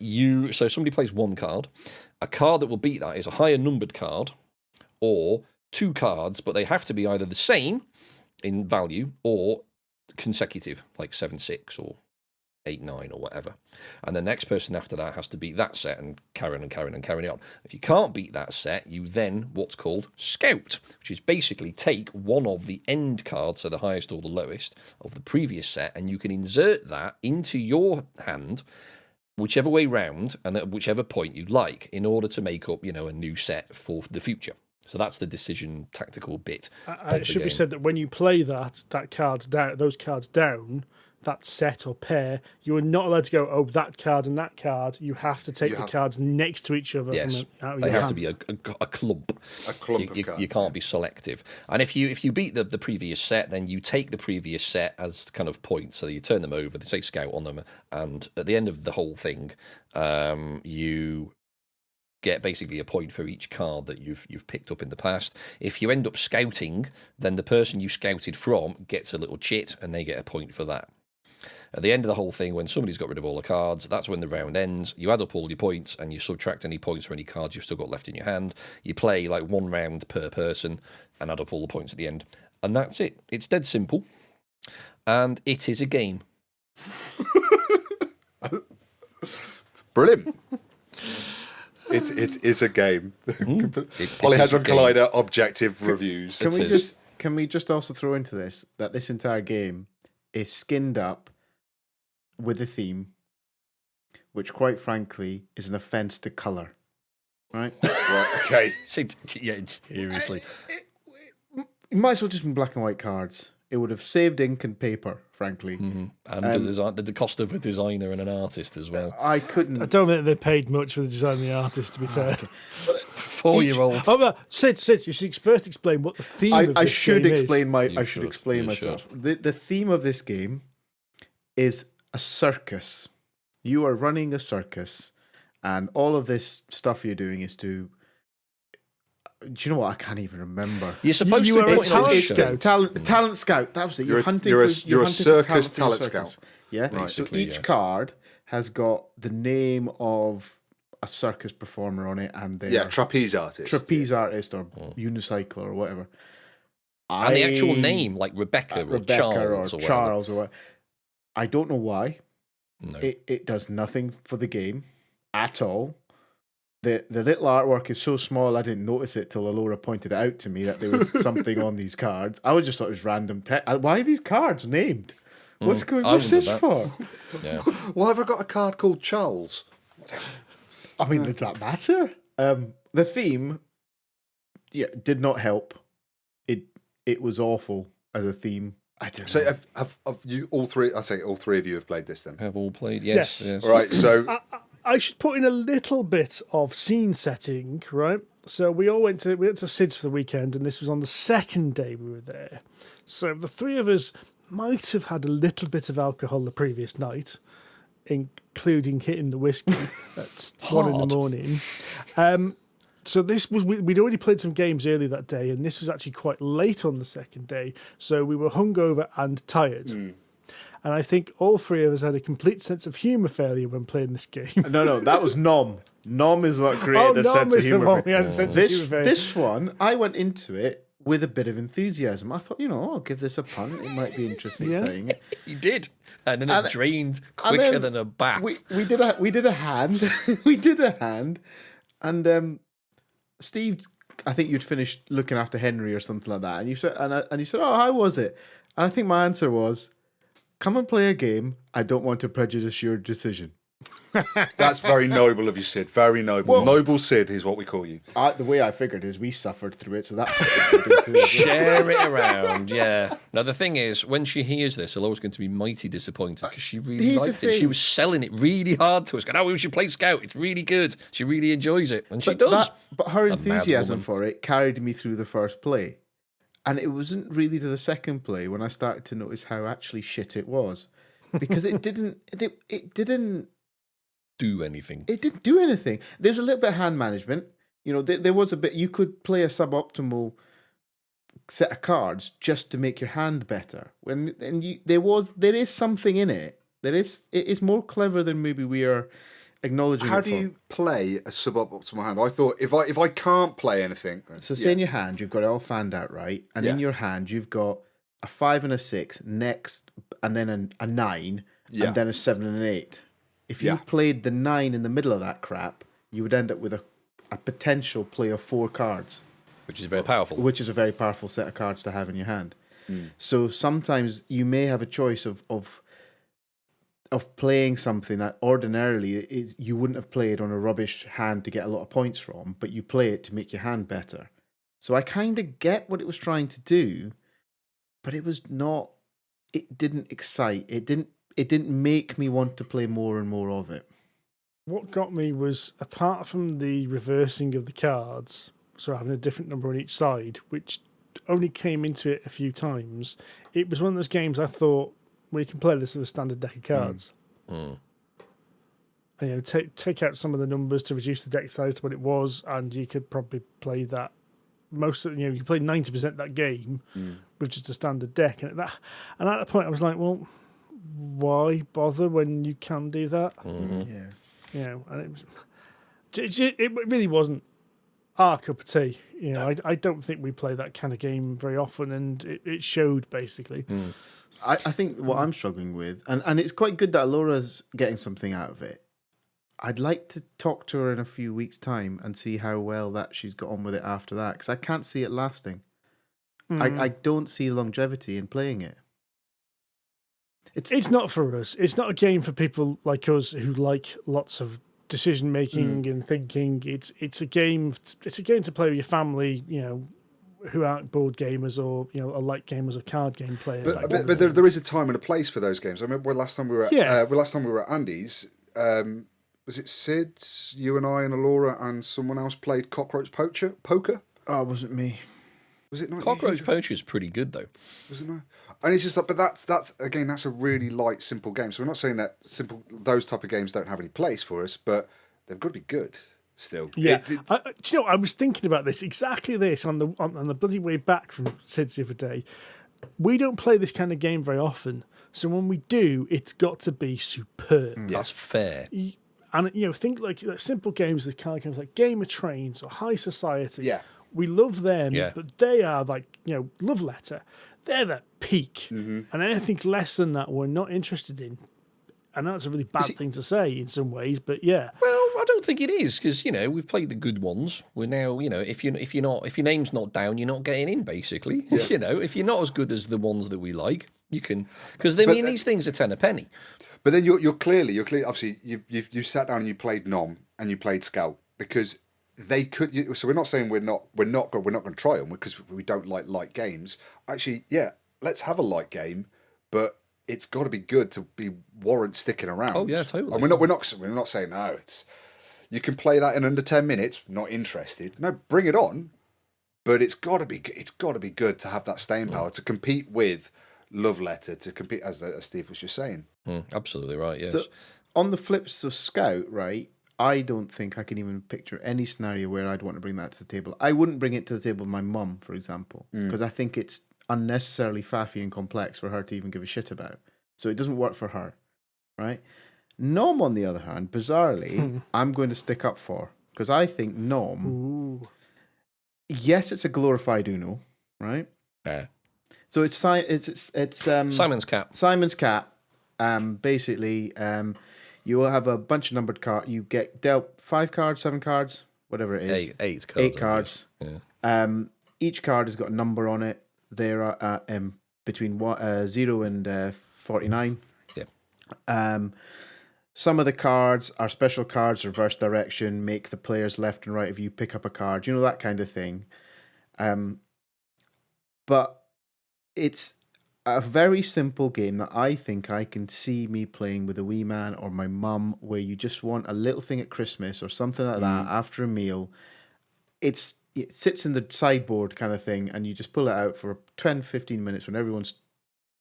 so somebody plays one card. A card that will beat that is a higher numbered card, or two cards, but they have to be either the same in value or consecutive, like 7-6 or 8-9 or whatever. And the next person after that has to beat that set and carry on. If you can't beat that set, you then what's called scout, which is basically take one of the end cards, so the highest or the lowest of the previous set, and you can insert that into your hand whichever way round and at whichever point you like in order to make up, a new set for the future. So that's the decision tactical bit.
It should be said that when you play those cards down, that set or pair, you are not allowed to go, oh, that card and that card. You have to take the cards next to each other.
Yes,
out of
they
your
have
hand.
to be a clump.
A clump of cards.
You can't be selective. And if you beat the previous set, then you take the previous set as kind of points. So you turn them over, they say scout on them, and at the end of the whole thing, you get basically a point for each card that you've picked up in the past. If you end up scouting, then the person you scouted from gets a little chit, and they get a point for that. At the end of the whole thing, when somebody's got rid of all the cards, that's when the round ends. You add up all your points and you subtract any points for any cards you've still got left in your hand. You play like one round per person and add up all the points at the end. And that's it. It's dead simple. And it is a game.
Brilliant. It is a game. Polyhedron
is a game.
Collider objective reviews.
Can we just also throw into this that this entire game is skinned up with a theme, which quite frankly is an offence to colour. Right?
Right, okay.
Yeah, seriously.
It might as well just be black and white cards. It would have saved ink and paper, frankly.
And the cost of a designer and an artist as well.
I couldn't.
I don't think they paid much for the design of the artist, to be fair.
4-year-old.
Oh, but Sid, you should first explain what the theme of this
I should
game
explain
is.
I should explain
You
myself. The theme of this game is a circus. You are running a circus, and all of this stuff you're doing is to. Do you know what? I can't even remember.
You're supposed
You
to
are
be
a
putting on
talent
show.
scout.
Talent scout. That was it.
You're a
hunting.
you're a circus
talent for your
talent
circus.
scout.
Yeah.
Right.
So
Basically,
each
yes.
card has got the name of a circus performer on it, and their
Yeah, trapeze artist.
trapeze artist or unicycler or whatever.
And the actual name, like Rebecca or Charles or whatever.
Charles or what. I don't know why.
No.
It does nothing for the game at all. The little artwork is so small I didn't notice it till Alora pointed it out to me that there was something on these cards. I just thought it was random text. Why are these cards named? What's
I
what's
wondered
this
that.
for?
Yeah.
Why have I got a card called Charles?
I mean, does that matter? The theme, did not help. It was awful as a theme. I don't know.
So have you all three? I say all three of you have played this then.
Have all played? Yes.
All right. So
I should put in a little bit of scene setting, right? So we went to Sid's for the weekend, and this was on the second day we were there. So the three of us might have had a little bit of alcohol the previous night, including hitting the whiskey at 1 a.m. So this was we'd already played some games earlier that day, and this was actually quite late on the second day. So we were hungover and tired. And I think all three of us had a complete sense of humour failure when playing this game.
No, that was Nom. Nom is what created the sense of humour. This one, I went into it with a bit of enthusiasm. I thought, I'll give this a punt. It might be interesting saying it.
You did, and then it drained quicker than a bath.
We did a hand. We did a hand, and Steve, I think you'd finished looking after Henry or something like that, and you said, and you said, "Oh, how was it?" And I think my answer was, "Come and play a game. I don't want to prejudice your decision."
that's very noble of you, Sid. Very noble.
Well,
noble Sid is what we call you.
The way I figured is we suffered through it, so that
share it around. Yeah. Now the thing is, when she hears this, Alola's going to be mighty disappointed because she really liked it. She was selling it really hard to us. Going, we should play Scout. It's really good. She really enjoys it, and she does.
But her enthusiasm for it carried me through the first play, and it wasn't really to the second play when I started to notice how actually shit it was, because it didn't. It didn't
do anything.
It didn't do anything. There's a little bit of hand management. There was a bit. You could play a suboptimal set of cards just to make your hand better. There is something in it. It is more clever than maybe we are acknowledging.
How do you play a suboptimal hand? I thought if I can't play anything,
say in your hand you've got it all fanned out, right? And in your hand you've got a 5 and a 6 next, and then a 9, and then a 7 and an 8. If you played the 9 in the middle of that crap, you would end up with a potential play of 4 cards.
Which is very powerful.
Which is a very powerful set of cards to have in your hand. So sometimes you may have a choice of playing something that ordinarily you wouldn't have played on a rubbish hand to get a lot of points from, but you play it to make your hand better. So I kind of get what it was trying to do, but it didn't excite. It didn't make me want to play more and more of it.
What got me was, apart from the reversing of the cards, so having a different number on each side, which only came into it a few times, it was one of those games I thought, well, you can play this with a standard deck of cards. And, take out some of the numbers to reduce the deck size to what it was, and you could probably play that. You could play 90% of that game with just a standard deck. And at that point, I was like, well, why bother when you can do that? And it really wasn't our cup of tea. I don't think we play that kind of game very often, and it showed basically.
I think what I'm struggling with, and it's quite good that Laura's getting something out of it. I'd like to talk to her in a few weeks' time and see how well that she's got on with it after that, because I can't see it lasting. I don't see longevity in playing it.
It's not for us. It's not a game for people like us who like lots of decision making and thinking. It's a game. It's a game to play with your family. Who aren't board gamers or are light gamers or card game players.
But there is a time and a place for those games. I remember last time we were at Andy's. Was it Sid, you and I and Alora and someone else played Cockroach Poker?
Oh, it wasn't me.
Was it not?
Cockroach Poker is pretty good though.
Was it not? And it's just like, but that's a really light, simple game. So we're not saying that those type of games don't have any place for us, but they've got to be good still.
Yeah. I was thinking about exactly this on the bloody way back from Sid's the other day. We don't play this kind of game very often, so when we do, it's got to be superb.
That's fair.
And think like simple games, the card games like Game of Trains or High Society.
Yeah.
We love them, but they are like, Love Letter. They're the peak. And anything less than that, we're not interested in. And that's a really bad thing to say in some ways, but yeah.
Well, I don't think it is, because, we've played the good ones. We're now, if your name's not down, you're not getting in, basically. Yeah. If you're not as good as the ones that we like, you can, because these things are 10 a penny.
But then you're clearly, obviously, you sat down and you played Nom and you played Scout, because they could. So we're not saying we're not going to try them because we don't like light games. Actually, yeah, let's have a light game, but it's got to be good to be warrant sticking around.
Oh yeah, totally.
And we're not saying no. It's you can play that in under 10 minutes. Not interested. No, bring it on. But it's got to be good to have that staying power to compete with Love Letter, to compete as Steve was just saying.
Absolutely right. Yes.
So on the flips of Scout, right? I don't think I can even picture any scenario where I'd want to bring that to the table. I wouldn't bring it to the table with my mum, for example, because I think it's unnecessarily faffy and complex for her to even give a shit about. So it doesn't work for her, right? Nom, on the other hand, bizarrely, I'm going to stick up for, because I think Nom, yes, it's a glorified Uno, right?
Yeah.
So it's
Simon's Cat.
Simon's Cat. Basically, you will have a bunch of numbered cards. You get dealt 5 cards, 7 cards, whatever it is.
8 cards.
8 cards.
Yeah.
Each card has got a number on it. There are between 0 and 49.
Yeah.
Some of the cards are special cards, reverse direction, make the players left and right of you pick up a card, that kind of thing. But it's a very simple game that I think I can see me playing with a wee man or my mum, where you just want a little thing at Christmas or something like that after a meal. It sits in the sideboard kind of thing, and you just pull it out for 10, 15 minutes when everyone's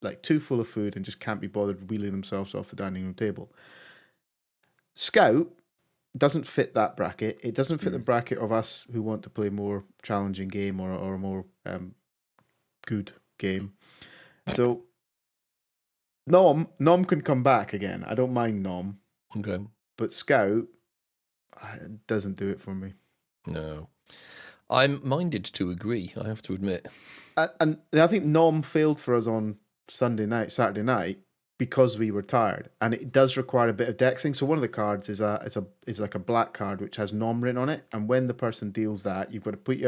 like too full of food and just can't be bothered wheeling themselves off the dining room table. Scout doesn't fit that bracket. It doesn't fit the bracket of us who want to play more challenging game or a more good game. So Nom can come back again. I don't mind Nom.
Okay.
But Scout doesn't do it for me.
No. I'm minded to agree, I have to admit.
And I think Nom failed for us on Saturday night, because we were tired, and it does require a bit of dexing. So one of the cards is like a black card which has Nom written on it, and when the person deals that, you've got to put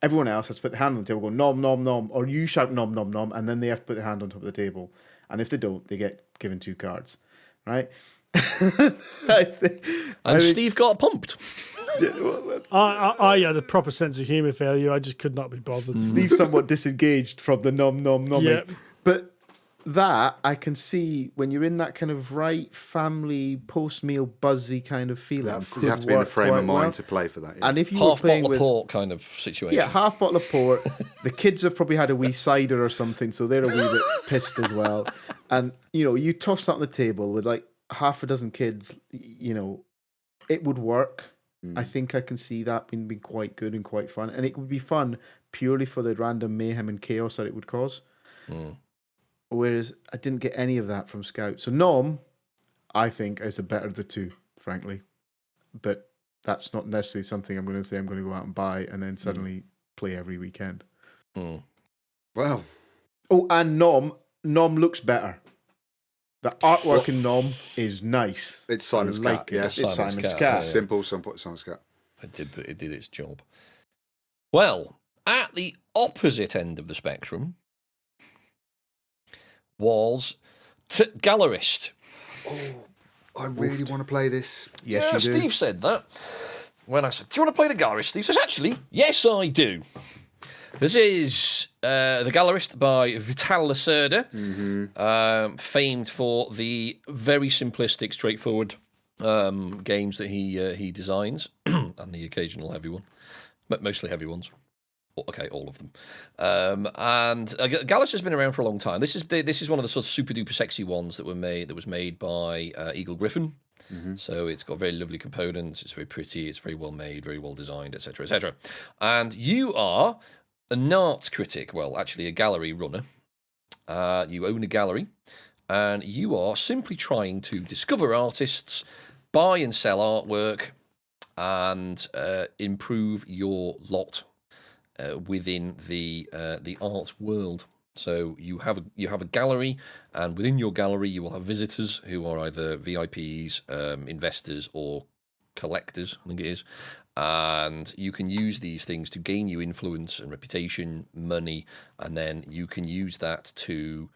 everyone else has to put their hand on the table, go Nom Nom Nom, or you shout Nom Nom Nom, and then they have to put their hand on top of the table, and if they don't, they get given 2 cards, right?
Steve got pumped.
I had a proper sense of humour failure. I just could not be bothered.
Steve's somewhat disengaged from the Nom Nom Nom.
Yep.
But that I can see when you're in that kind of right family post-meal buzzy kind of feeling.
You have to be in the frame of mind to play for that. Yeah.
And if you
Half
were playing
bottle
with
of port kind of situation.
half bottle of port, the kids have probably had a wee cider or something, so they're a wee bit pissed as well. And you toss that on the table with like half a dozen kids, it would work. I think I can see that being quite good and quite fun, and it would be fun purely for the random mayhem and chaos that it would cause. Whereas I didn't get any of that from Scout. So Nom, I think, is the better of the two, frankly. But that's not necessarily something I'm going to say I'm going to go out and buy and then suddenly play every weekend.
Well.
Oh, and Nom looks better. The artwork in Nom is nice.
It's Simon's Cat, yeah.
It's Simon's Cat.
Yeah.
Simple, Simon's Cat.
It did its job. Well, at the opposite end of the spectrum was Gallerist.
Oh, I really want to play this.
Yes,
yeah,
you do.
Steve said that. When I said, do you want to play the Gallerist? Steve says, actually, yes, I do. This is The Gallerist by Vital Lacerda, famed for the very simplistic, straightforward games that he designs, and the occasional heavy one, but mostly heavy ones. Okay, all of them. And Gallerist has been around for a long time. This is one of the sort of super duper sexy ones that was made by Eagle Griffin. So it's got very lovely components. It's very pretty. It's very well made, very well designed, etc., etc. And you are an art critic. Well, actually, a gallery runner. You own a gallery, and you are simply trying to discover artists, buy and sell artwork, and improve your lot within the art world. So you have a gallery, and within your gallery you will have visitors who are either VIPs, investors, or collectors, I think it is. And you can use these things to gain you influence and reputation, money, and then you can use that to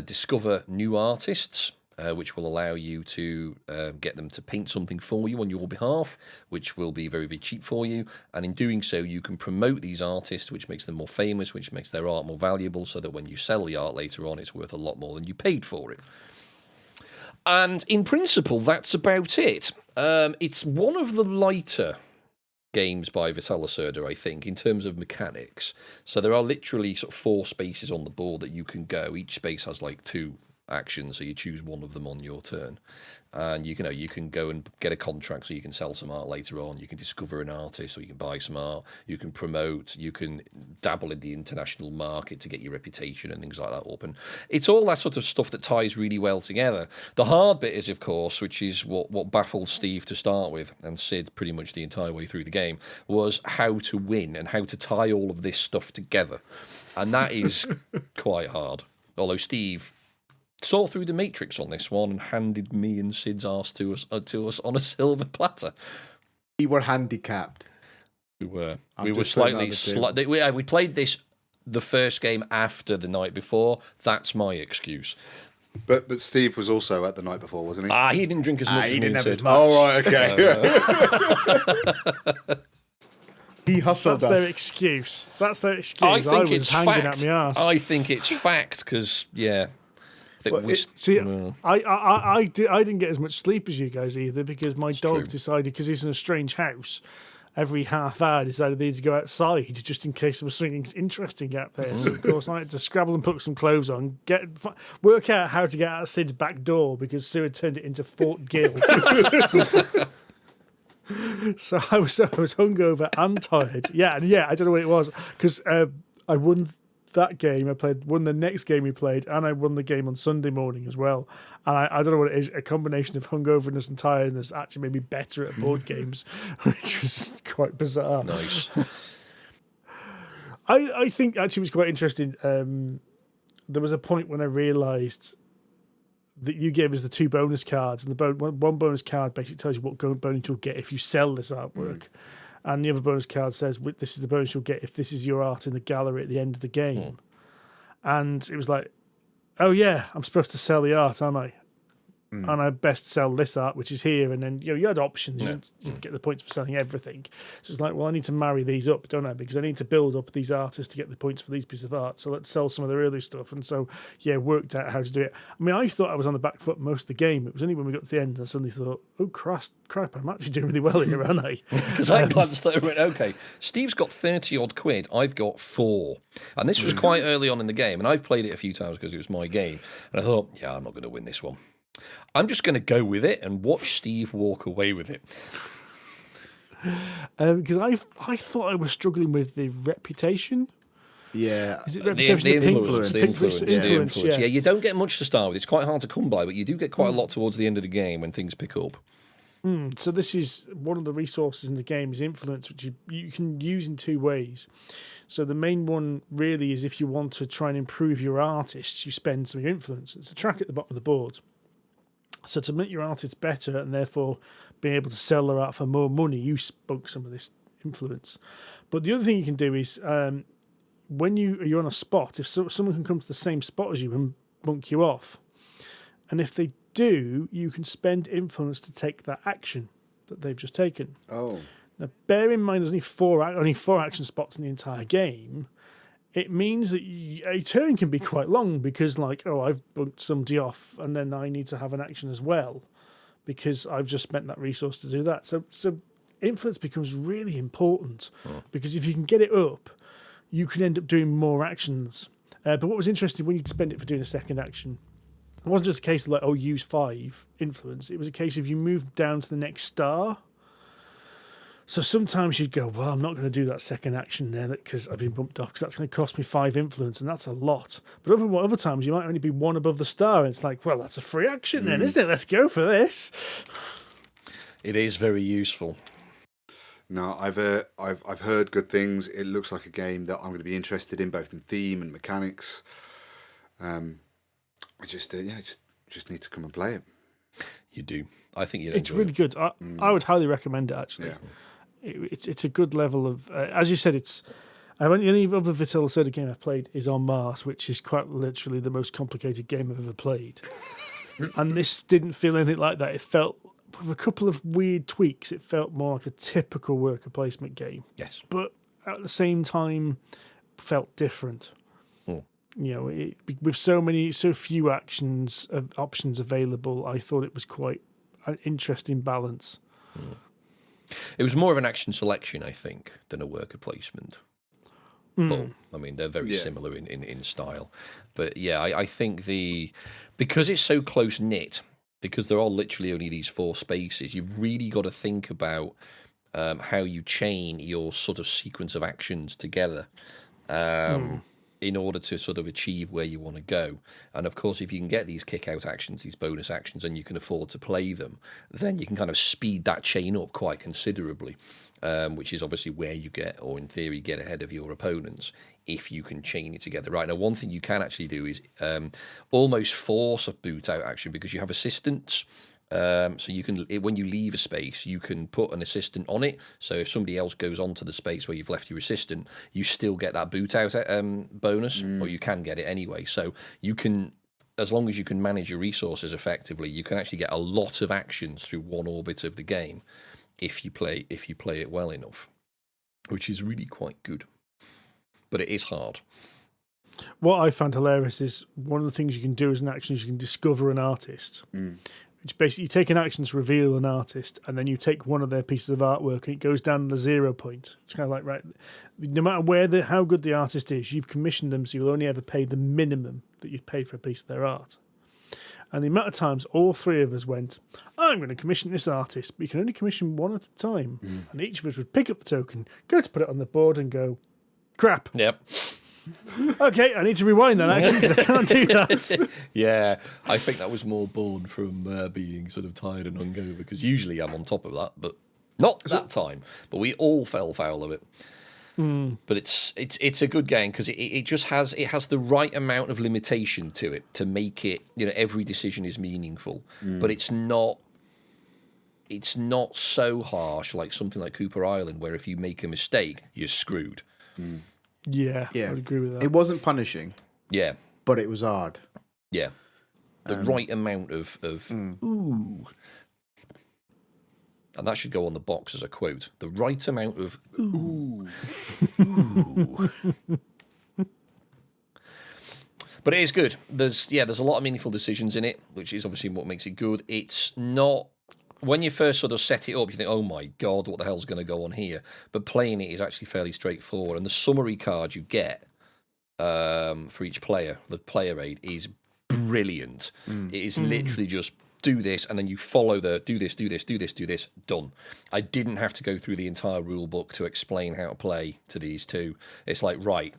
discover new artists, which will allow you to get them to paint something for you on your behalf, which will be very, very cheap for you. And in doing so, you can promote these artists, which makes them more famous, which makes their art more valuable, so that when you sell the art later on, it's worth a lot more than you paid for it. And in principle, that's about it. It's one of the lighter games by Vital Lacerda, I think, in terms of mechanics. So there are literally sort of 4 spaces on the board that you can go. Each space has like 2 actions, so you choose one of them on your turn. And you can go and get a contract, so you can sell some art later on. You can discover an artist, or you can buy some art. You can promote. You can dabble in the international market to get your reputation and things like that up. And it's all that sort of stuff that ties really well together. The hard bit is, of course, which is what baffled Steve to start with, and Sid pretty much the entire way through the game, was how to win and how to tie all of this stuff together. And that is quite hard. Although Steve saw through the matrix on this one and handed me and Sid's arse to us on a silver platter.
We were handicapped.
We were.
I'm
We were
just putting that
slightly. We played this the first game after the night before. That's my excuse.
But Steve was also at the night before, wasn't he?
He didn't drink as much as
he
me
didn't
and
have as
Sid.
much.
Oh, right, okay.
He hustled
That's
us.
their excuse. That's their excuse.
I think
was
it's
hanging
fact.
at my arse.
I think it's fact because I think
I didn't get as much sleep as you guys either, because my dog
true.
decided, because he's in a strange house, every half hour decided they had to go outside just in case there was something interesting out there. So of course I had to scrabble and put some clothes on, work out how to get out of Sid's back door, because Sue had turned it into Fort Gill. So I was hungover and tired. Yeah, I don't know what it was, because I won that game. Won the next game we played, and I won the game on Sunday morning as well. And I don't know what it is. A combination of hungoverness and tiredness actually made me better at board games, which was quite bizarre.
nice.
I think actually it was quite interesting. There was a point when I realised that you gave us the 2 bonus cards, and one bonus card basically tells you what bonus you'll get if you sell this artwork. And the other bonus card says, this is the bonus you'll get if this is your art in the gallery at the end of the game. And it was like, oh yeah, I'm supposed to sell the art, aren't I? And I best sell this art, which is here. And then you had options. You didn't get the points for selling everything. So it's like, well, I need to marry these up, don't I? Because I need to build up these artists to get the points for these pieces of art. So let's sell some of their early stuff. And so, worked out how to do it. I mean, I thought I was on the back foot most of the game. It was only when we got to the end I suddenly thought, oh, crap, I'm actually doing really well here, aren't I?
Because I glanced over and went, okay, Steve's got 30 odd quid, I've got 4. And this was quite early on in the game, and I've played it a few times because it was my game. And I thought, I'm not going to win this one. I'm just going to go with it and watch Steve walk away with it.
Because I thought I was struggling with the reputation.
Yeah.
Is it
The
reputation?
influence.
Yeah.
Yeah, you don't get much to start with. It's quite hard to come by, but you do get quite a lot towards the end of the game when things pick up.
So this is one of the resources in the game, is influence, which you can use in 2 ways. So the main one really is if you want to try and improve your artists, you spend some of your influence. It's a track at the bottom of the board. So to make your artists better and therefore be able to sell their art for more money, you spoke some of this influence. But the other thing you can do is when you're on a spot, if someone can come to the same spot as you and bunk you off, and if they do, you can spend influence to take that action that they've just taken.
Oh.
Now, bear in mind, there's only four action spots in the entire game. It means that a turn can be quite long because, I've bunked somebody off, and then I need to have an action as well because I've just spent that resource to do that. So influence becomes really important because if you can get it up, you can end up doing more actions. But what was interesting, when you'd spend it for doing a second action, it wasn't just a case of use 5 influence. It was a case of you moved down to the next star. So sometimes you'd go, well, I'm not going to do that second action there because I've been bumped off because that's going to cost me 5 influence, and that's a lot. But other times you might only be 1 above the star, and it's like, well, that's a free action then, isn't it? Let's go for this.
It is very useful.
No, I've heard good things. It looks like a game that I'm going to be interested in, both in theme and mechanics. I just need to come and play it.
You do. I think you'd
It's
enjoy
really
it.
good. I would highly recommend it, actually.
Yeah.
It's a good level of, as you said, the only other Vital Lacerda game I've played is on Mars, which is quite literally the most complicated game I've ever played. And this didn't feel anything like that. It felt, with a couple of weird tweaks, it felt more like a typical worker placement game.
Yes.
But at the same time, felt different.
Mm.
You know, with so few options available, I thought it was quite an interesting balance.
Mm. It was more of an action selection, I think, than a worker placement. But I mean, they're very similar in style. But yeah, I think because it's so close knit, because there are literally only these 4 spaces, you've really got to think about how you chain your sort of sequence of actions together in order to sort of achieve where you want to go. And of course, if you can get these kick-out actions, these bonus actions, and you can afford to play them, then you can kind of speed that chain up quite considerably, which is obviously where you get, or in theory, get ahead of your opponents if you can chain it together. Right, now one thing you can actually do is almost force a boot-out action because you have assistants. So you can, when you leave a space, you can put an assistant on it. So if somebody else goes onto the space where you've left your assistant, you still get that boot out bonus, or you can get it anyway. So you can, as long as you can manage your resources effectively, you can actually get a lot of actions through one orbit of the game if you play it well enough, which is really quite good. But it is hard.
What I found hilarious is one of the things you can do as an action is you can discover an artist. Which basically, you take an action to reveal an artist, and then you take one of their pieces of artwork, and it goes down to the 0 point. It's kind of like, right, no matter how good the artist is, you've commissioned them, so you'll only ever pay the minimum that you'd pay for a piece of their art. And the amount of times all 3 of us went, I'm going to commission this artist, but you can only commission one at a time. And each of us would pick up the token, go to put it on the board, and go, crap.
Yep.
Okay, I need to rewind that actually because I can't do that.
Yeah, I think that was more born from being sort of tired and hungover, because usually I'm on top of that, but not that time. But we all fell foul of it. But it's a good game because it just has the right amount of limitation to it to make it, you know, every decision is meaningful, but it's not so harsh like something like Cooper Island, where if you make a mistake, you're screwed.
Yeah, I would agree with that.
It wasn't punishing.
Yeah.
But it was hard.
Yeah. The right amount of ooh. And that should go on the box as a quote. The right amount of ooh. Ooh. But it is good. There's a lot of meaningful decisions in it, which is obviously what makes it good. It's not, when you first sort of set it up, you think, oh my God, what the hell's going to go on here? But playing it is actually fairly straightforward. And the summary card you get for each player, the player aid, is brilliant. It is literally just do this, and then you follow the do this, done. I didn't have to go through the entire rule book to explain how to play to these two. It's like, right,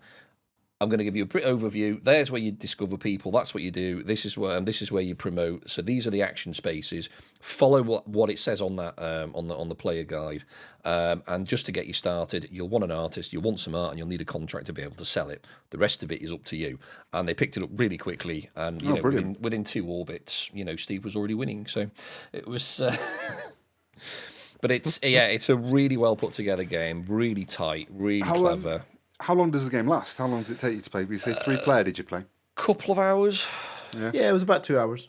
I'm going to give you a brief overview. There's where you discover people. That's what you do. This is where you promote. So these are the action spaces. Follow what it says on that on the player guide. And just to get you started, you'll want an artist, you'll want some art, and you'll need a contract to be able to sell it. The rest of it is up to you. And they picked it up really quickly. And you know, within 2 orbits, you know, Steve was already winning. So it was. But it's a really well put together game. Really tight. Really clever.
How long does the game last? How long does it take you to play? You say 3-player, did you play?
Couple of hours.
Yeah, it was about 2 hours.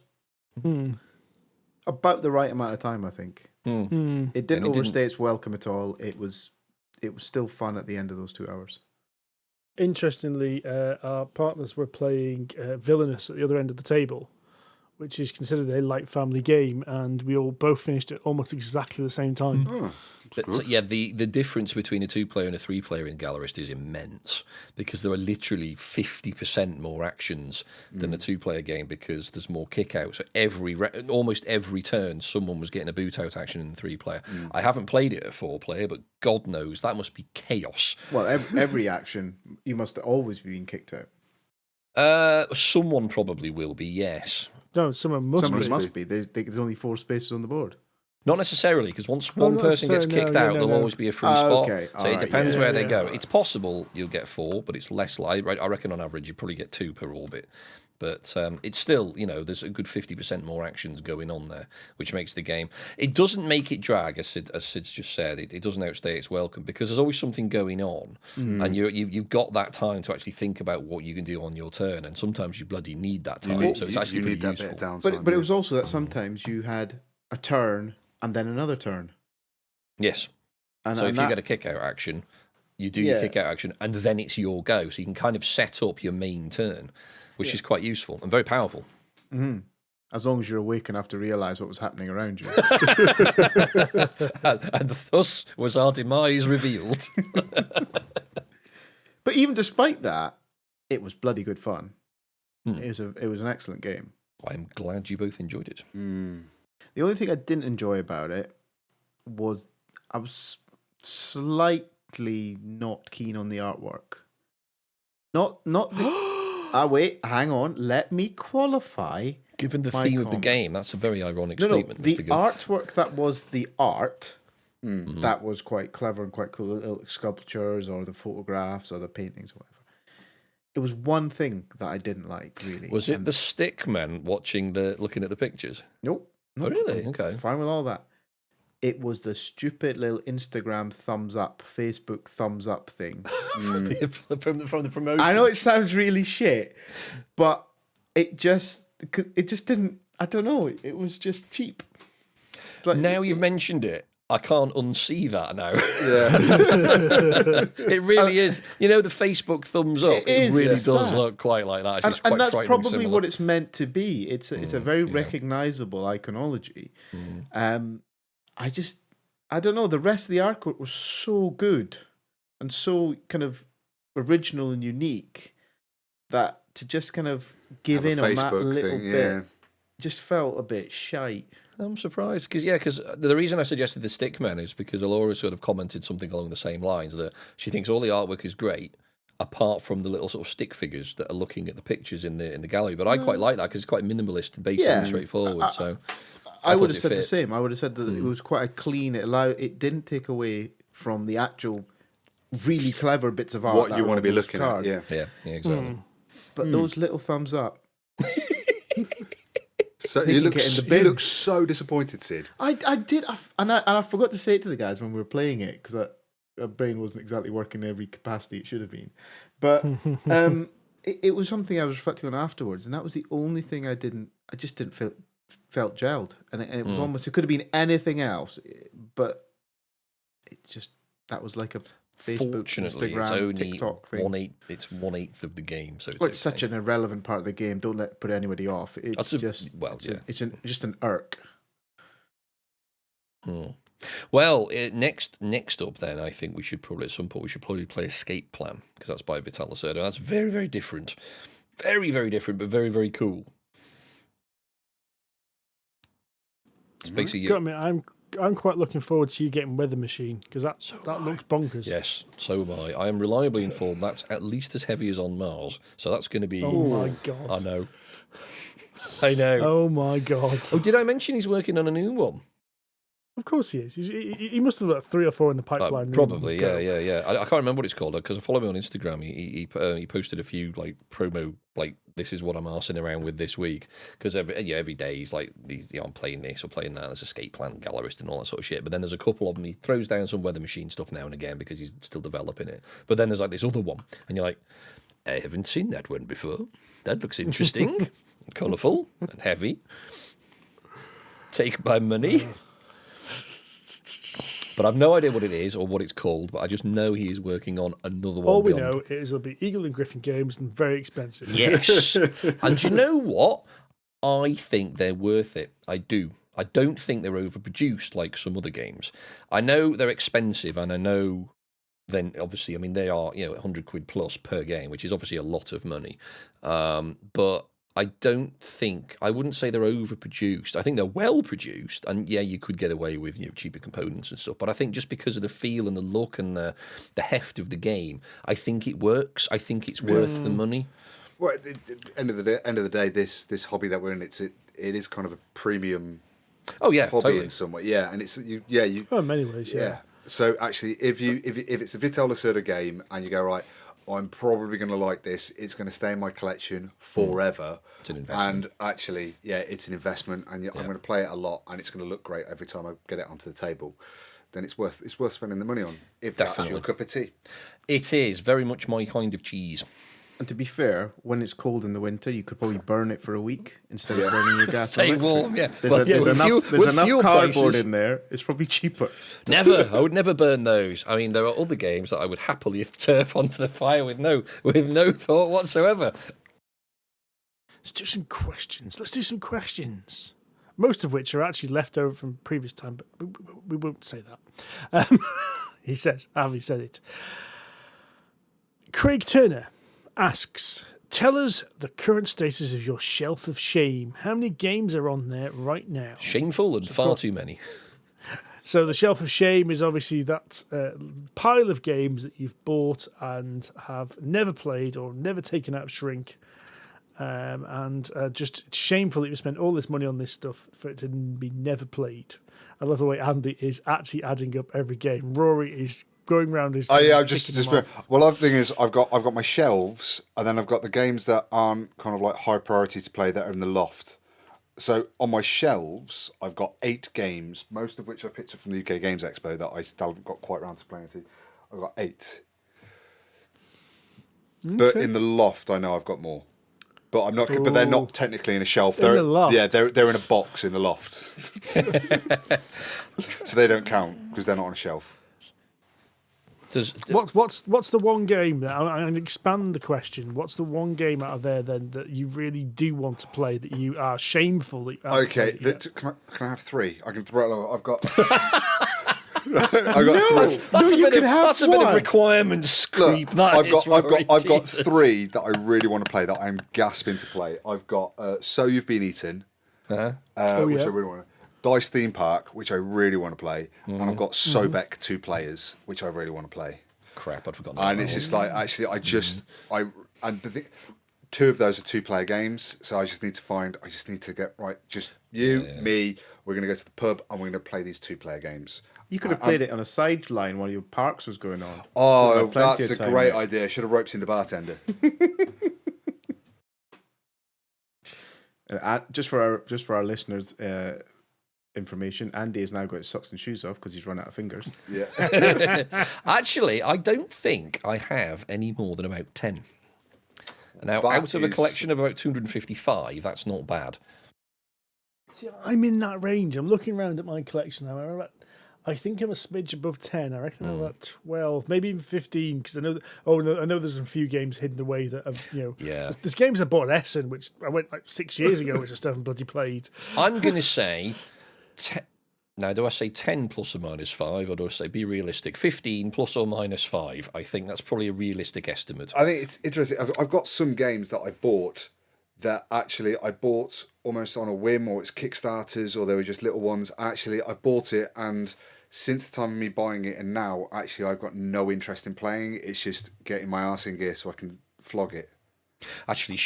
About the right amount of time, I think. It didn't overstay its welcome at all. It was still fun at the end of those 2 hours.
Interestingly, our partners were playing Villainous at the other end of the table, which is considered a light family game, and we all both finished at almost exactly the same time.
The difference between a 2-player and a 3-player in Gallerist is immense, because there are literally 50% more actions than a 2-player game, because there's more kick-out. So almost every turn, someone was getting a boot-out action in the 3-player. I haven't played it at 4-player, but God knows, that must be chaos.
Well, every action, you must always be being kicked out.
Someone probably will be, yes.
No, someone must be.
There's only 4 spaces on the board.
Not necessarily, because once one person gets kicked out, there'll always be a free spot.
Okay.
So it depends where they go.
Right.
It's possible you'll get 4, but it's less likely. I reckon on average you probably get 2 per orbit. But it's still, there's a good 50% more actions going on there, which makes the game. It doesn't make it drag, as Sid's just said. It doesn't outstay its welcome because there's always something going on, and you've got that time to actually think about what you can do on your turn. And sometimes you bloody need that time, so it's actually pretty
that
useful.
bit of downtime.
But it was also that sometimes you had a turn and then another turn.
Yes.
And,
So
and
if you get a kick out action, you do your kick out action, and then it's your go. So you can kind of set up your main turn, which is quite useful and very powerful.
Mm-hmm. As long as you're awake enough to realise what was happening around you.
and thus was our demise revealed.
But even despite that, it was bloody good fun.
Hmm.
It was an excellent game.
I'm glad you both enjoyed it.
The only thing I didn't enjoy about it was I was slightly not keen on the artwork. Not the... wait, hang on. Let me qualify.
Given the
my
theme of the
comment.
game, that's a very ironic
No,
statement.
the
Mr. Gill.
artwork that was the art, that was quite clever and quite cool. Little sculptures or the photographs or the paintings or whatever. It was one thing that I didn't like, really.
Was it the stick man looking at the pictures?
Nope.
Oh, really? Okay.
Fine with all that. It was the stupid little Instagram thumbs up, Facebook thumbs up thing.
from the promotion.
I know it sounds really shit, but it just didn't. I don't know. It was just cheap. It's like,
Now you've mentioned it, I can't unsee that now.
Yeah.
It really is. The Facebook thumbs up.
It is,
really
it's
does
that.
look quite like that. It's
and
quite
that's
frighteningly
probably
similar.
what it's meant to be. It's a very recognizable iconology. I don't know. The rest of the artwork was so good and so kind of original and unique that to just kind of give
Have a
in on that
Facebook
little
thing,
bit
yeah.
just felt a bit shite.
I'm surprised because the reason I suggested the Stickman is because Alora sort of commented something along the same lines that she thinks all the artwork is great apart from the little sort of stick figures that are looking at the pictures in the gallery. But I quite like that because it's quite minimalist and basic and straightforward. So
I would
thought
have
it
said the
fit.
same. I would have said that it was quite a clean. It didn't take away from the actual really clever bits of art
What
that
you
are
want to
on
be
those
looking
cards.
at, yeah.
Yeah, exactly.
But those little thumbs up.
So
They
you
can
look,
get in the
you
bin.
look so disappointed, Sid.
I did, and I forgot to say it to the guys when we were playing it because our brain wasn't exactly working in every capacity it should have been. But it was something I was reflecting on afterwards, and that was the only thing I just didn't felt gelled, and it was almost, it could have been anything else, but that was like a Facebook,
Fortunately, it's
Instagram,
only
TikTok thing.
It's 1/8 of the game, so
It's such an irrelevant part of the game. Don't put anybody off. It's just an irk.
Well, next up, then I think we should probably at some point play Escape Plan because that's by Vital Lacerda. That's very, very different, very, very different, but very, very cool. It's basically
Got me. I'm quite looking forward to you getting Weather Machine because that looks bonkers.
Yes, so am I. I am reliably informed that's at least as heavy as on Mars, so that's going to be.
Oh my god!
I know. I know.
Oh my god!
Oh, did I mention he's working on a new one?
Of course he is. He must have got 3 or 4 in the pipeline.
Probably, yeah. I can't remember what it's called because I follow him on Instagram. He posted a few like promo, like this is what I'm arsing around with this week because every day he's like I'm playing this or playing that. There's Escape Plan, Gallerist, and all that sort of shit. But then there's a couple of them. He throws down some Weather Machine stuff now and again because he's still developing it. But then there's like this other one, and you're like, I haven't seen that one before. That looks interesting, and colourful, and heavy. Take my money. But I've no idea what it is or what it's called, but I just know he is working on another one.
All we
beyond.
know is it'll be Eagle and Griffin games and very expensive.
Yes. And you know what? I think they're worth it. I do. I don't think they're overproduced like some other games. I know they're expensive, and I know then obviously, I mean, they are, £100 plus per game, which is obviously a lot of money. But I wouldn't say they're overproduced. I think they're well produced, and yeah, you could get away with cheaper components and stuff. But I think just because of the feel and the look and the heft of the game, I think it works. I think it's worth the money.
Well, at the end of the day, this hobby that we're in, it is kind of a premium
Oh yeah,
hobby
totally.
in some way. Yeah, and it's you.
Oh, in many ways, yeah.
So actually, if it's a Vitel Lacerda game and you go, right, I'm probably going to like this. It's going to stay in my collection forever.
It's an investment.
And actually, it's an investment, and I'm going to play it a lot, and it's going to look great every time I get it onto the table. Then it's worth spending the money on if that's your cup of tea.
It is very much my kind of cheese.
And to be fair, when it's cold in the winter, you could probably burn it for a week instead of burning your gas.
Stay warm, yeah.
There's enough
fuel
cardboard
prices,
in there. It's probably cheaper.
Never. I would never burn those. I mean, there are other games that I would happily turf onto the fire with no thought whatsoever.
Let's do some questions. Most of which are actually left over from previous time, but we won't say that. He says, Avi said it. Craig Turner asks, tell us the current status of your shelf of shame. How many games are on there right now?
Shameful and far too many.
So the shelf of shame is obviously that pile of games that you've bought and have never played or never taken out of shrink. And just shameful that you spent all this money on this stuff for it to be never played. I love the way Andy is actually adding up every game. Rory is going around his.
I'm just well. The thing is, I've got my shelves, and then I've got the games that aren't kind of like high priority to play that are in the loft. So on my shelves, I've got 8 games, most of which I picked up from the UK Games Expo that I still haven't got quite around to playing. I've got 8, but in the loft, I know I've got more. But I'm not. But they're not technically in a shelf. They're
in the loft.
Yeah, they're in a box in the loft, so they don't count because they're not on a shelf.
What's the one game that I'm expand the question? What's the one game out of there then that you really do want to play that you are shameful that you haven't
Okay,
played yet?
can I have 3? I can throw it over. I've got. I've got 3.
That's a bit of requirements creep.
Look, I've got 3 that I really want to play that I'm gasping to play. I've got So You've Been Eaten, which I really want to. Dice Theme Park, which I really want to play, and I've got Sobek 2 players, which I really want to play.
Crap, I'd forgotten that.
And it's just like actually, and the thing, 2 of those are 2-player games, so I just need to get right. Just me. We're going to go to the pub and we're going to play these 2-player games.
You could have played it on a sideline while your parks was going on.
Oh, that's a great idea. Should have roped in the bartender.
Just for our listeners' information, Andy has now got his socks and shoes off because he's run out of fingers.
Yeah.
Actually, I don't think I have any more than about 10. Now, out of a collection of about 255, that's not bad.
See, I'm in that range. I'm looking around at my collection now. I think I'm a smidge above 10. I reckon I'm about 12, maybe even 15, because I know. I know there's a few games hidden away that have, There's games I bought at Essen, which I went like 6 years ago, which I still haven't bloody played.
I'm going to say. Now, do I say 10 plus or minus 5, or do I say be realistic? 15 plus or minus 5. I think that's probably a realistic estimate.
I think it's interesting. I've got some games that I bought that actually I bought almost on a whim, or it's Kickstarters, or they were just little ones. Actually, I bought it, and since the time of me buying it and now, actually, I've got no interest in playing. It's just getting my arse in gear so I can flog it.
Actually,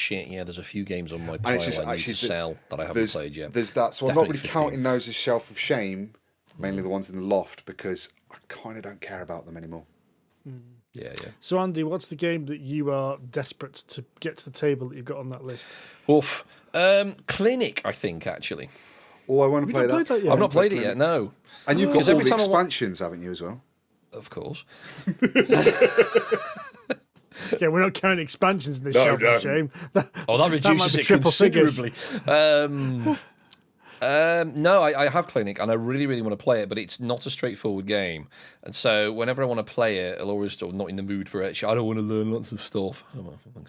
there's a few games on my pile I need to sell that I haven't played yet.
There's that, so
Definitely
I'm not really
15.
counting those as shelf of shame, mainly the ones in the loft, because I kind of don't care about them anymore.
Yeah.
So, Andy, what's the game that you are desperate to get to the table that you've got on that list?
Oof. Clinic, I think, actually.
Oh, I want to play that.
I've not played it yet, no.
And you've got all the expansions, haven't you, as well?
Of course.
Yeah, we're not counting expansions in this shelf of shame.
That reduces it considerably. No, I have Clinic, and I really, really want to play it, but it's not a straightforward game. And so whenever I want to play it, I'll always sort of not in the mood for it. I don't want to learn lots of stuff.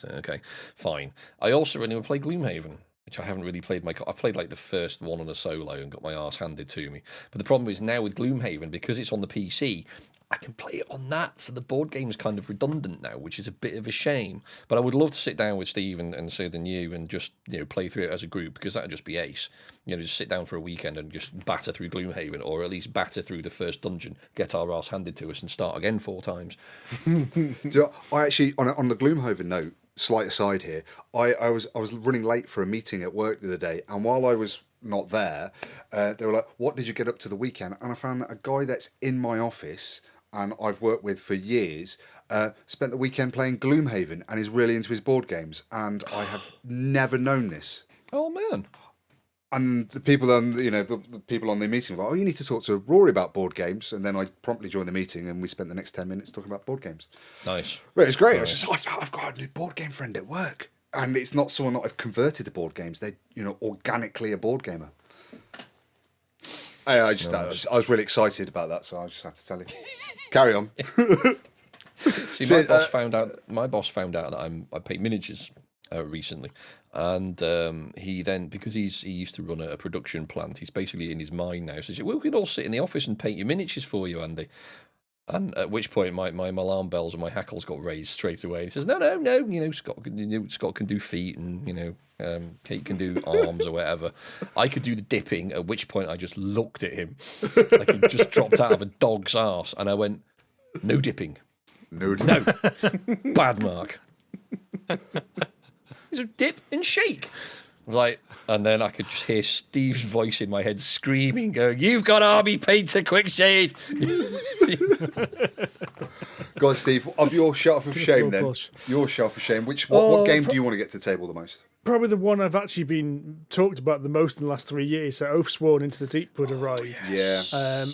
Okay, fine. I also really want to play Gloomhaven, which I haven't really played. I've played like the first one on a solo and got my arse handed to me. But the problem is now with Gloomhaven, because it's on the PC, I can play it on that, so the board game's kind of redundant now, which is a bit of a shame. But I would love to sit down with Steve and Sid and you and just play through it as a group, because that would just be ace. Just sit down for a weekend and just batter through Gloomhaven, or at least batter through the first dungeon, get our arse handed to us, and start again 4 times.
I actually, on the Gloomhaven note, slight aside here, I was running late for a meeting at work the other day, and while I was not there, they were like, "What did you get up to the weekend?" And I found that a guy that's in my office and I've worked with for years spent the weekend playing Gloomhaven and is really into his board games. And I have never known this.
Oh man.
And the people on, the people on the meeting were like, "Oh, you need to talk to Rory about board games." And then I promptly joined the meeting, and we spent the next 10 minutes talking about board games.
Nice.
But it's great. Nice. I've got a new board game friend at work, and it's not someone that I've converted to board games. They're organically a board gamer. I was really excited about that, so I just had to tell you. Carry on.
See, my boss found out that I paint miniatures recently, and he then, because he used to run a production plant, he's basically in his mind now. So he said, "Well, we could all sit in the office and paint your miniatures for you, Andy." And at which point my alarm bells and my hackles got raised straight away. He says, no, Scott can do feet, and Kate can do arms or whatever. I could do the dipping, at which point I just looked at him like he just dropped out of a dog's arse, and I went, "No dipping. No. Bad mark." So dip and shake. Like, and then I could just hear Steve's voice in my head screaming, going, "You've got army painter, quick shade."
Go on, Steve. Of your shelf of shame, then. Your shelf of shame. What game do you want to get to the table the most?
Probably the one I've actually been talked about the most in the last 3 years. So Oathsworn Into the Deep would arrive.
Yeah.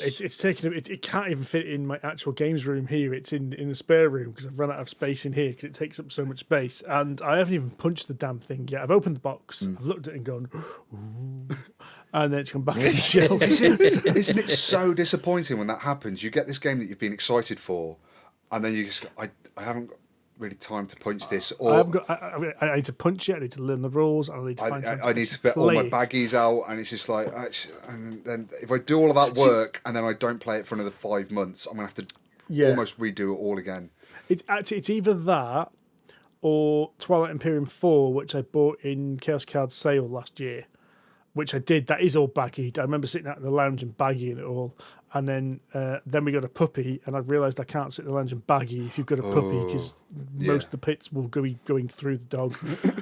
It's taken. It can't even fit in my actual games room here. It's in the spare room because I've run out of space in here because it takes up so much space. And I haven't even punched the damn thing yet. I've opened the box. I've looked at it and gone, "Ooh," and then it's gone back on the shelf.
Isn't it so disappointing when that happens? You get this game that you've been excited for, and then you just go, I haven't got really time to punch this. Or
I need to punch it. I need to learn the rules. I need to find time
I need to get all my baggies out, and it's just like, and then if I do all of that work and then I don't play it for another 5 months, I'm gonna have to almost redo it all again.
It's either that or Twilight Imperium 4, which I bought in Chaos Card sale last year, which I did. That is all baggied. I remember sitting out in the lounge and bagging it all. And then we got a puppy, and I realised I can't sit in the lounge and baggy if you've got a puppy, because most of the pits will be going through the dog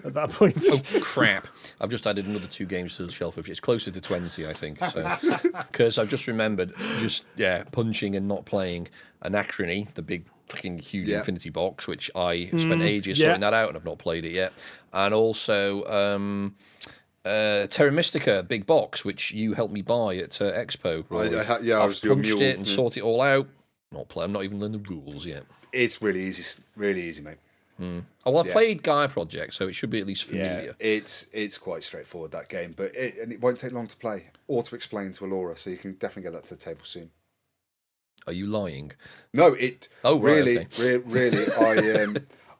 at that point.
Oh, crap. I've just added another 2 games to the shelf. It's closer to 20, I think. Because I've just remembered punching and not playing Anachrony, the big fucking huge Infinity box, which I spent ages sorting that out, and I've not played it yet. And also Terra Mystica big box, which you helped me buy at Expo. I've punched it and sorted it all out. I'm not even learning the rules yet.
It's really easy, mate.
Oh, well, I've played Gaia Project, so it should be at least familiar.
Yeah, it's quite straightforward, that game, but it won't take long to play or to explain to Alora, so you can definitely get that to the table soon.
Are you lying?
No, really.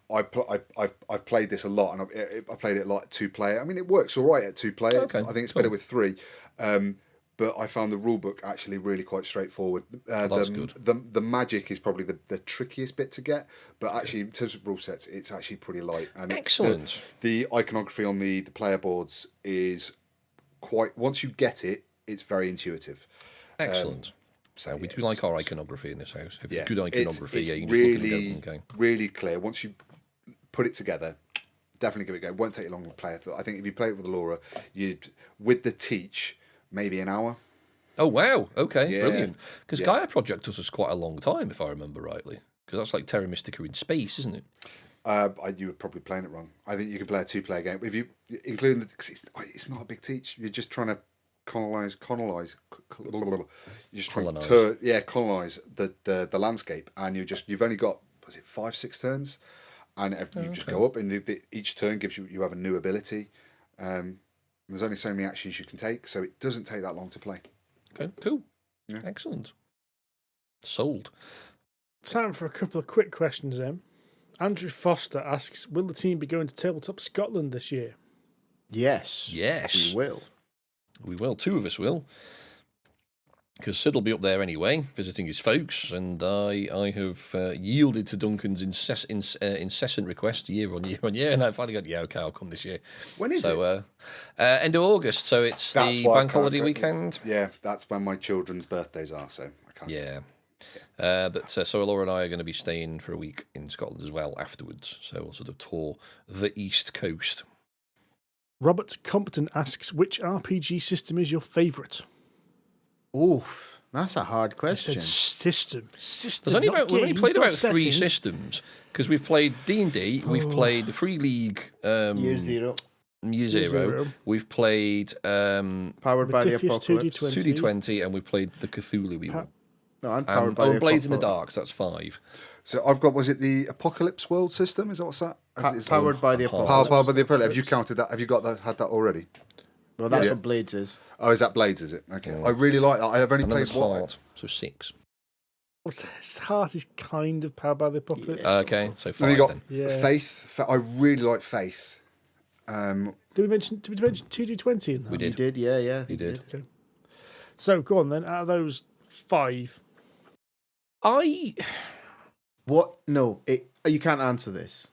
I've played this a lot, and I played it a lot at 2-player. I mean, it works all right at 2-player.
Okay,
I think it's better with 3. But I found the rulebook actually really quite straightforward.
That's good.
The magic is probably the trickiest bit to get, but actually in terms of rule sets, it's actually pretty light. And
excellent.
The iconography on the player boards is quite. Once you get it, it's very intuitive.
Excellent. So we do like our iconography in this house. If it's good iconography,
it's
you can
really,
just look at it and go.
Really clear. Once you put it together, definitely give it a go. It won't take you long to play it. I think if you play it with Laura, with the teach, maybe an hour.
Oh, wow. Okay, brilliant. Because Gaia Project took us quite a long time, if I remember rightly. Because that's like Terra Mystica in space, isn't it?
You were probably playing it wrong. I think you can play a 2-player game. If you, including it's not a big teach. You're just trying to colonize. You're just trying to colonize the landscape, and you've only got 5-6 turns, and you just go up, and each turn gives you have a new ability. There's only so many actions you can take, so it doesn't take that long to play.
Okay, cool. Yeah. Excellent. Sold.
Time for a couple of quick questions then. Andrew Foster asks, will the team be going to Tabletop Scotland this year?
Yes.
Yes.
We will.
We will. 2 of us will. Because Sid will be up there anyway, visiting his folks, and I have yielded to Duncan's incessant request year on year, and I finally got, okay, I'll come this year.
When is it?
End of August, so it's the bank holiday weekend.
Yeah, that's when my children's birthdays are, so I can't.
Yeah. So Laura and I are going to be staying for a week in Scotland as well afterwards, so we'll sort of tour the East Coast.
Robert Compton asks, which RPG system is your favourite?
Oof, that's a hard
I
question.
said system.
We've only played about
setting.
3 systems because we've played D&D, we've played the Free League
Year Zero.
Year Zero. We've played
Powered by the
Modiphius
Apocalypse.
2D20, and we've played the Cthulhu one.
No, and Powered by the
Blades in the
Apocalypse.
Dark, so that's 5.
So I've got, was it the Apocalypse World system? Is that what's that?
Powered by the Apocalypse.
Powered by the Apocalypse. Have you counted that? Have you got that? Had that already?
Well, that's what Blades is.
Oh, is that Blades? Is it? Okay. I really like that. I have only
And then
played
there's
one.
Heart, so 6.
Heart is kind of Powered by the Apocalypse.
Okay, so 5
Then you got
then.
Yeah.
Faith. I really like Faith.
Did we mention 2D20 in that?
We
You
did.
did, yeah.
You did.
Okay. So go on then. Out of those 5,
What? No, you can't answer this.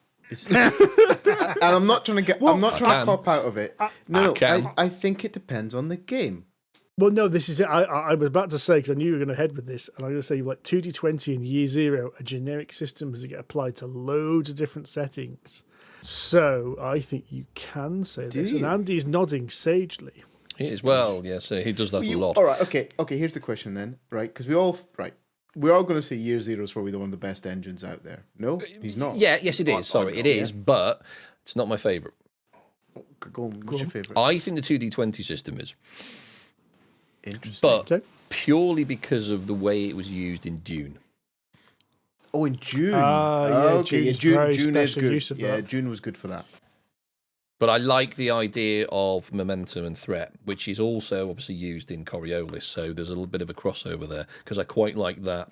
And I'm not trying to get. I'm not trying to cop out of it. No, I think it depends on the game.
well, no, this is it. I was about to say, because I knew you were going to head with this, and I'm going to say like 2D20 and Year Zero are generic systems that get applied to loads of different settings. So I think you can say this. And Andy's nodding sagely.
He is. Well, yes, he does that a lot.
All right, okay. Here's the question then, right? Because we're all going to say Year Zero is probably one of the best engines out there. No, he's not.
Yeah, yes, it is. Sorry, it is, but it's not my favourite.
Go on. What's your favourite?
I think the 2D20 system is,
Interesting.
but
Okay.
purely because of the way it was used in Dune.
Oh, in June.
Yeah,
okay.
June's very
June is
special
good.
use of
Yeah,
that.
June was good for that.
But I like the idea of momentum and threat, which is also obviously used in Coriolis. So there's a little bit of a crossover there because I quite like that.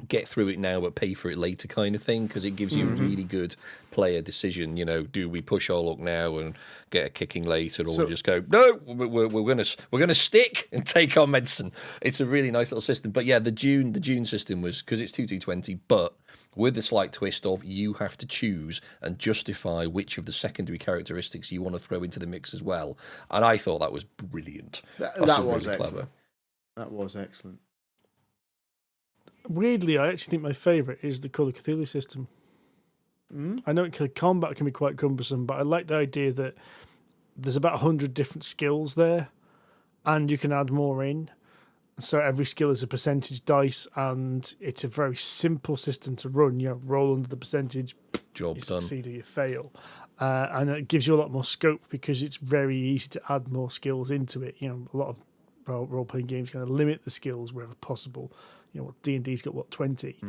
Get through it now, but pay for it later kind of thing, because it gives you a really good player decision. You know, do we push our luck now and get a kicking later, or we just go no? We're gonna stick and take our medicine. It's a really nice little system. But yeah, the June system was because it's 2D20, but with the slight twist of you have to choose and justify which of the secondary characteristics you want to throw into the mix as well. And I thought that was brilliant.
That
That's
was
really
excellent.
clever.
That was excellent.
Weirdly, I actually think my favourite is the Call of Cthulhu system. I know combat can be quite cumbersome, but I like the idea that there's about 100 different skills there, and you can add more in. So every skill is a percentage dice, and it's a very simple system to run. You roll under the percentage,
Job
you
done.
succeed or you fail. And it gives you a lot more scope because it's very easy to add more skills into it. You know, a lot of role-playing games kind of limit the skills wherever possible. You know, what D&D's got 20.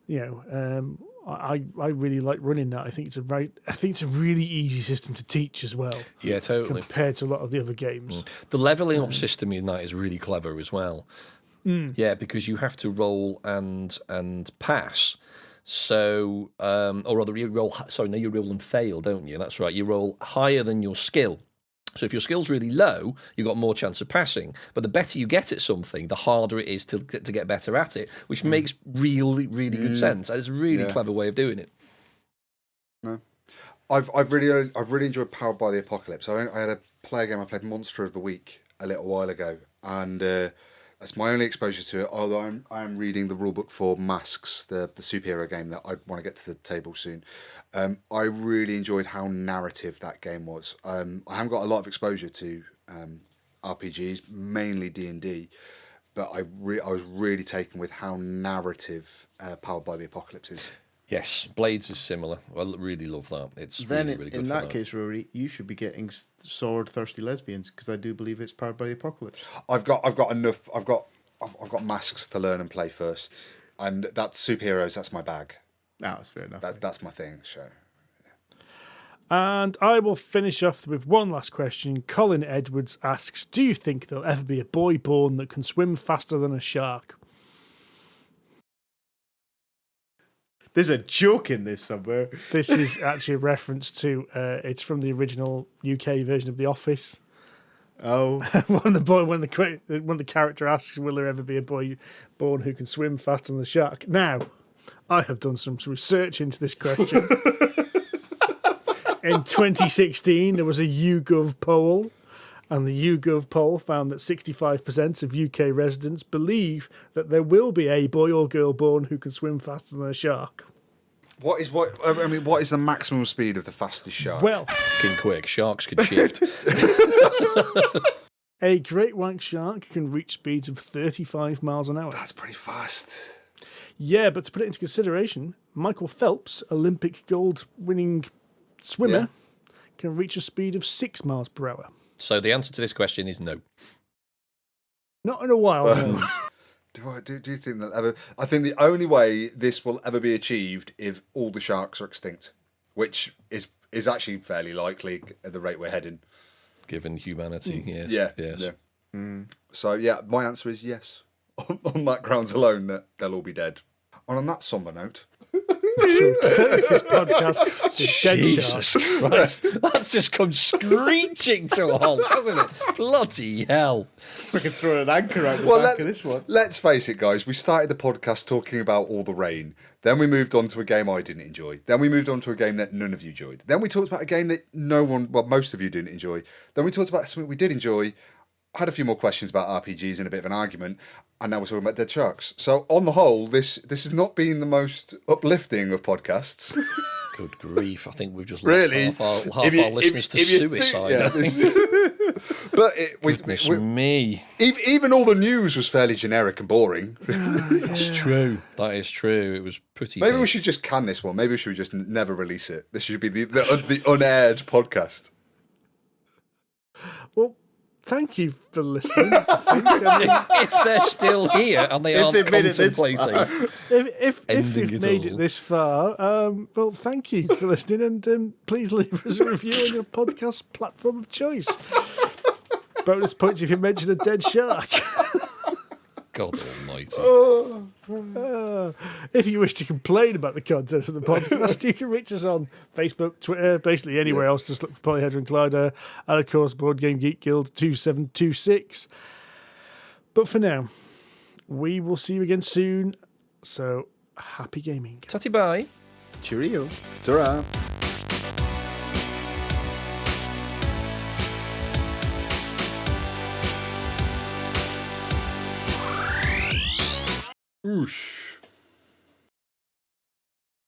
You know, I really like running that. I think it's a really easy system to teach as well.
Yeah, totally.
Compared to a lot of the other games.
The leveling up system in that is really clever as well. Yeah, because you have to roll and pass. So, or rather, you roll. Sorry, no, you roll and fail, don't you? That's right. You roll higher than your skill. So if your skill's really low, you've got more chance of passing. But the better you get at something, the harder it is to get better at it, which makes really, really good sense. And it's a really clever way of doing it.
No. I've really enjoyed Powered by the Apocalypse. I had a player game. I played Monster of the Week a little while ago, and that's my only exposure to it. Although I am reading the rulebook for Masks, the superhero game that I want to get to the table soon. I really enjoyed how narrative that game was. I haven't got a lot of exposure to RPGs, mainly D&D, but I was really taken with how narrative Powered by the Apocalypse is.
Yes, Blades is similar. I really love that. It's
Then
really, really good
in
for
that case, Rory, you should be getting Sword Thirsty Lesbians because I do believe it's Powered by the Apocalypse.
I've got enough. I've got Masks to learn and play first, and that's superheroes. That's my bag.
No, that's fair enough.
That's my thing. So.
And I will finish off with one last question. Colin Edwards asks, do you think there'll ever be a boy born that can swim faster than a shark?
There's a joke in this somewhere.
This is actually a reference to, it's from the original UK version of The Office.
Oh,
when the character asks, will there ever be a boy born who can swim faster than the shark? Now, I have done some research into this question. In 2016, there was a YouGov poll, and the YouGov poll found that 65% of UK residents believe that there will be a boy or girl born who can swim faster than a shark.
What is the maximum speed of the fastest shark?
Well,
Fucking quick. Sharks can shift.
a great white shark can reach speeds of 35 miles an hour.
That's pretty fast.
Yeah, but to put it into consideration, Michael Phelps, Olympic gold-winning swimmer, can reach a speed of 6 miles per hour.
So the answer to this question is no.
Not in a while, no.
Do you think that ever? I think the only way this will ever be achieved if all the sharks are extinct, which is actually fairly likely at the rate we're heading.
Given humanity, yes.
Yes. Yeah. So yeah, my answer is yes. On that grounds alone, that they'll all be dead. And on that somber note,
So this podcast is dead
Jesus
shark.
Christ. That's just come screeching to a halt, hasn't it? Bloody hell.
We can throw an anchor out the
well,
back of this one.
let's face it, guys. We started the podcast talking about all the rain. Then we moved on to a game I didn't enjoy. Then we moved on to a game that none of you enjoyed. Then we talked about a game that most of you didn't enjoy. Then we talked about something we did enjoy. Had a few more questions about RPGs and a bit of an argument, and now we're talking about dead sharks. So on the whole, this has not been the most uplifting of podcasts.
Good grief. I think we've just
Really?
left half our listeners to suicide.
But
Goodness me.
even all the news was fairly generic and boring.
That's true. That is true. It was pretty
Maybe
big.
we should just can this one. Maybe we should just never release it. This should be the unaired podcast.
Well, thank you for listening. I think.
If they're still here and they aren't
they've made it this
contemplating.
If
Ending
you've
it
made
all.
it this far, well, thank you for listening, and please leave us a review on your podcast platform of choice. Bonus points if you mention a dead shark.
God almighty.
If you wish to complain about the content of the podcast, you can reach us on Facebook, Twitter, basically anywhere else. Just look for Polyhedra and Collider, and of course, Board Game Geek Guild 2726. But for now, we will see you again soon. So, happy gaming.
Tatty bye.
Cheerio.
Ta-ra. Oosh.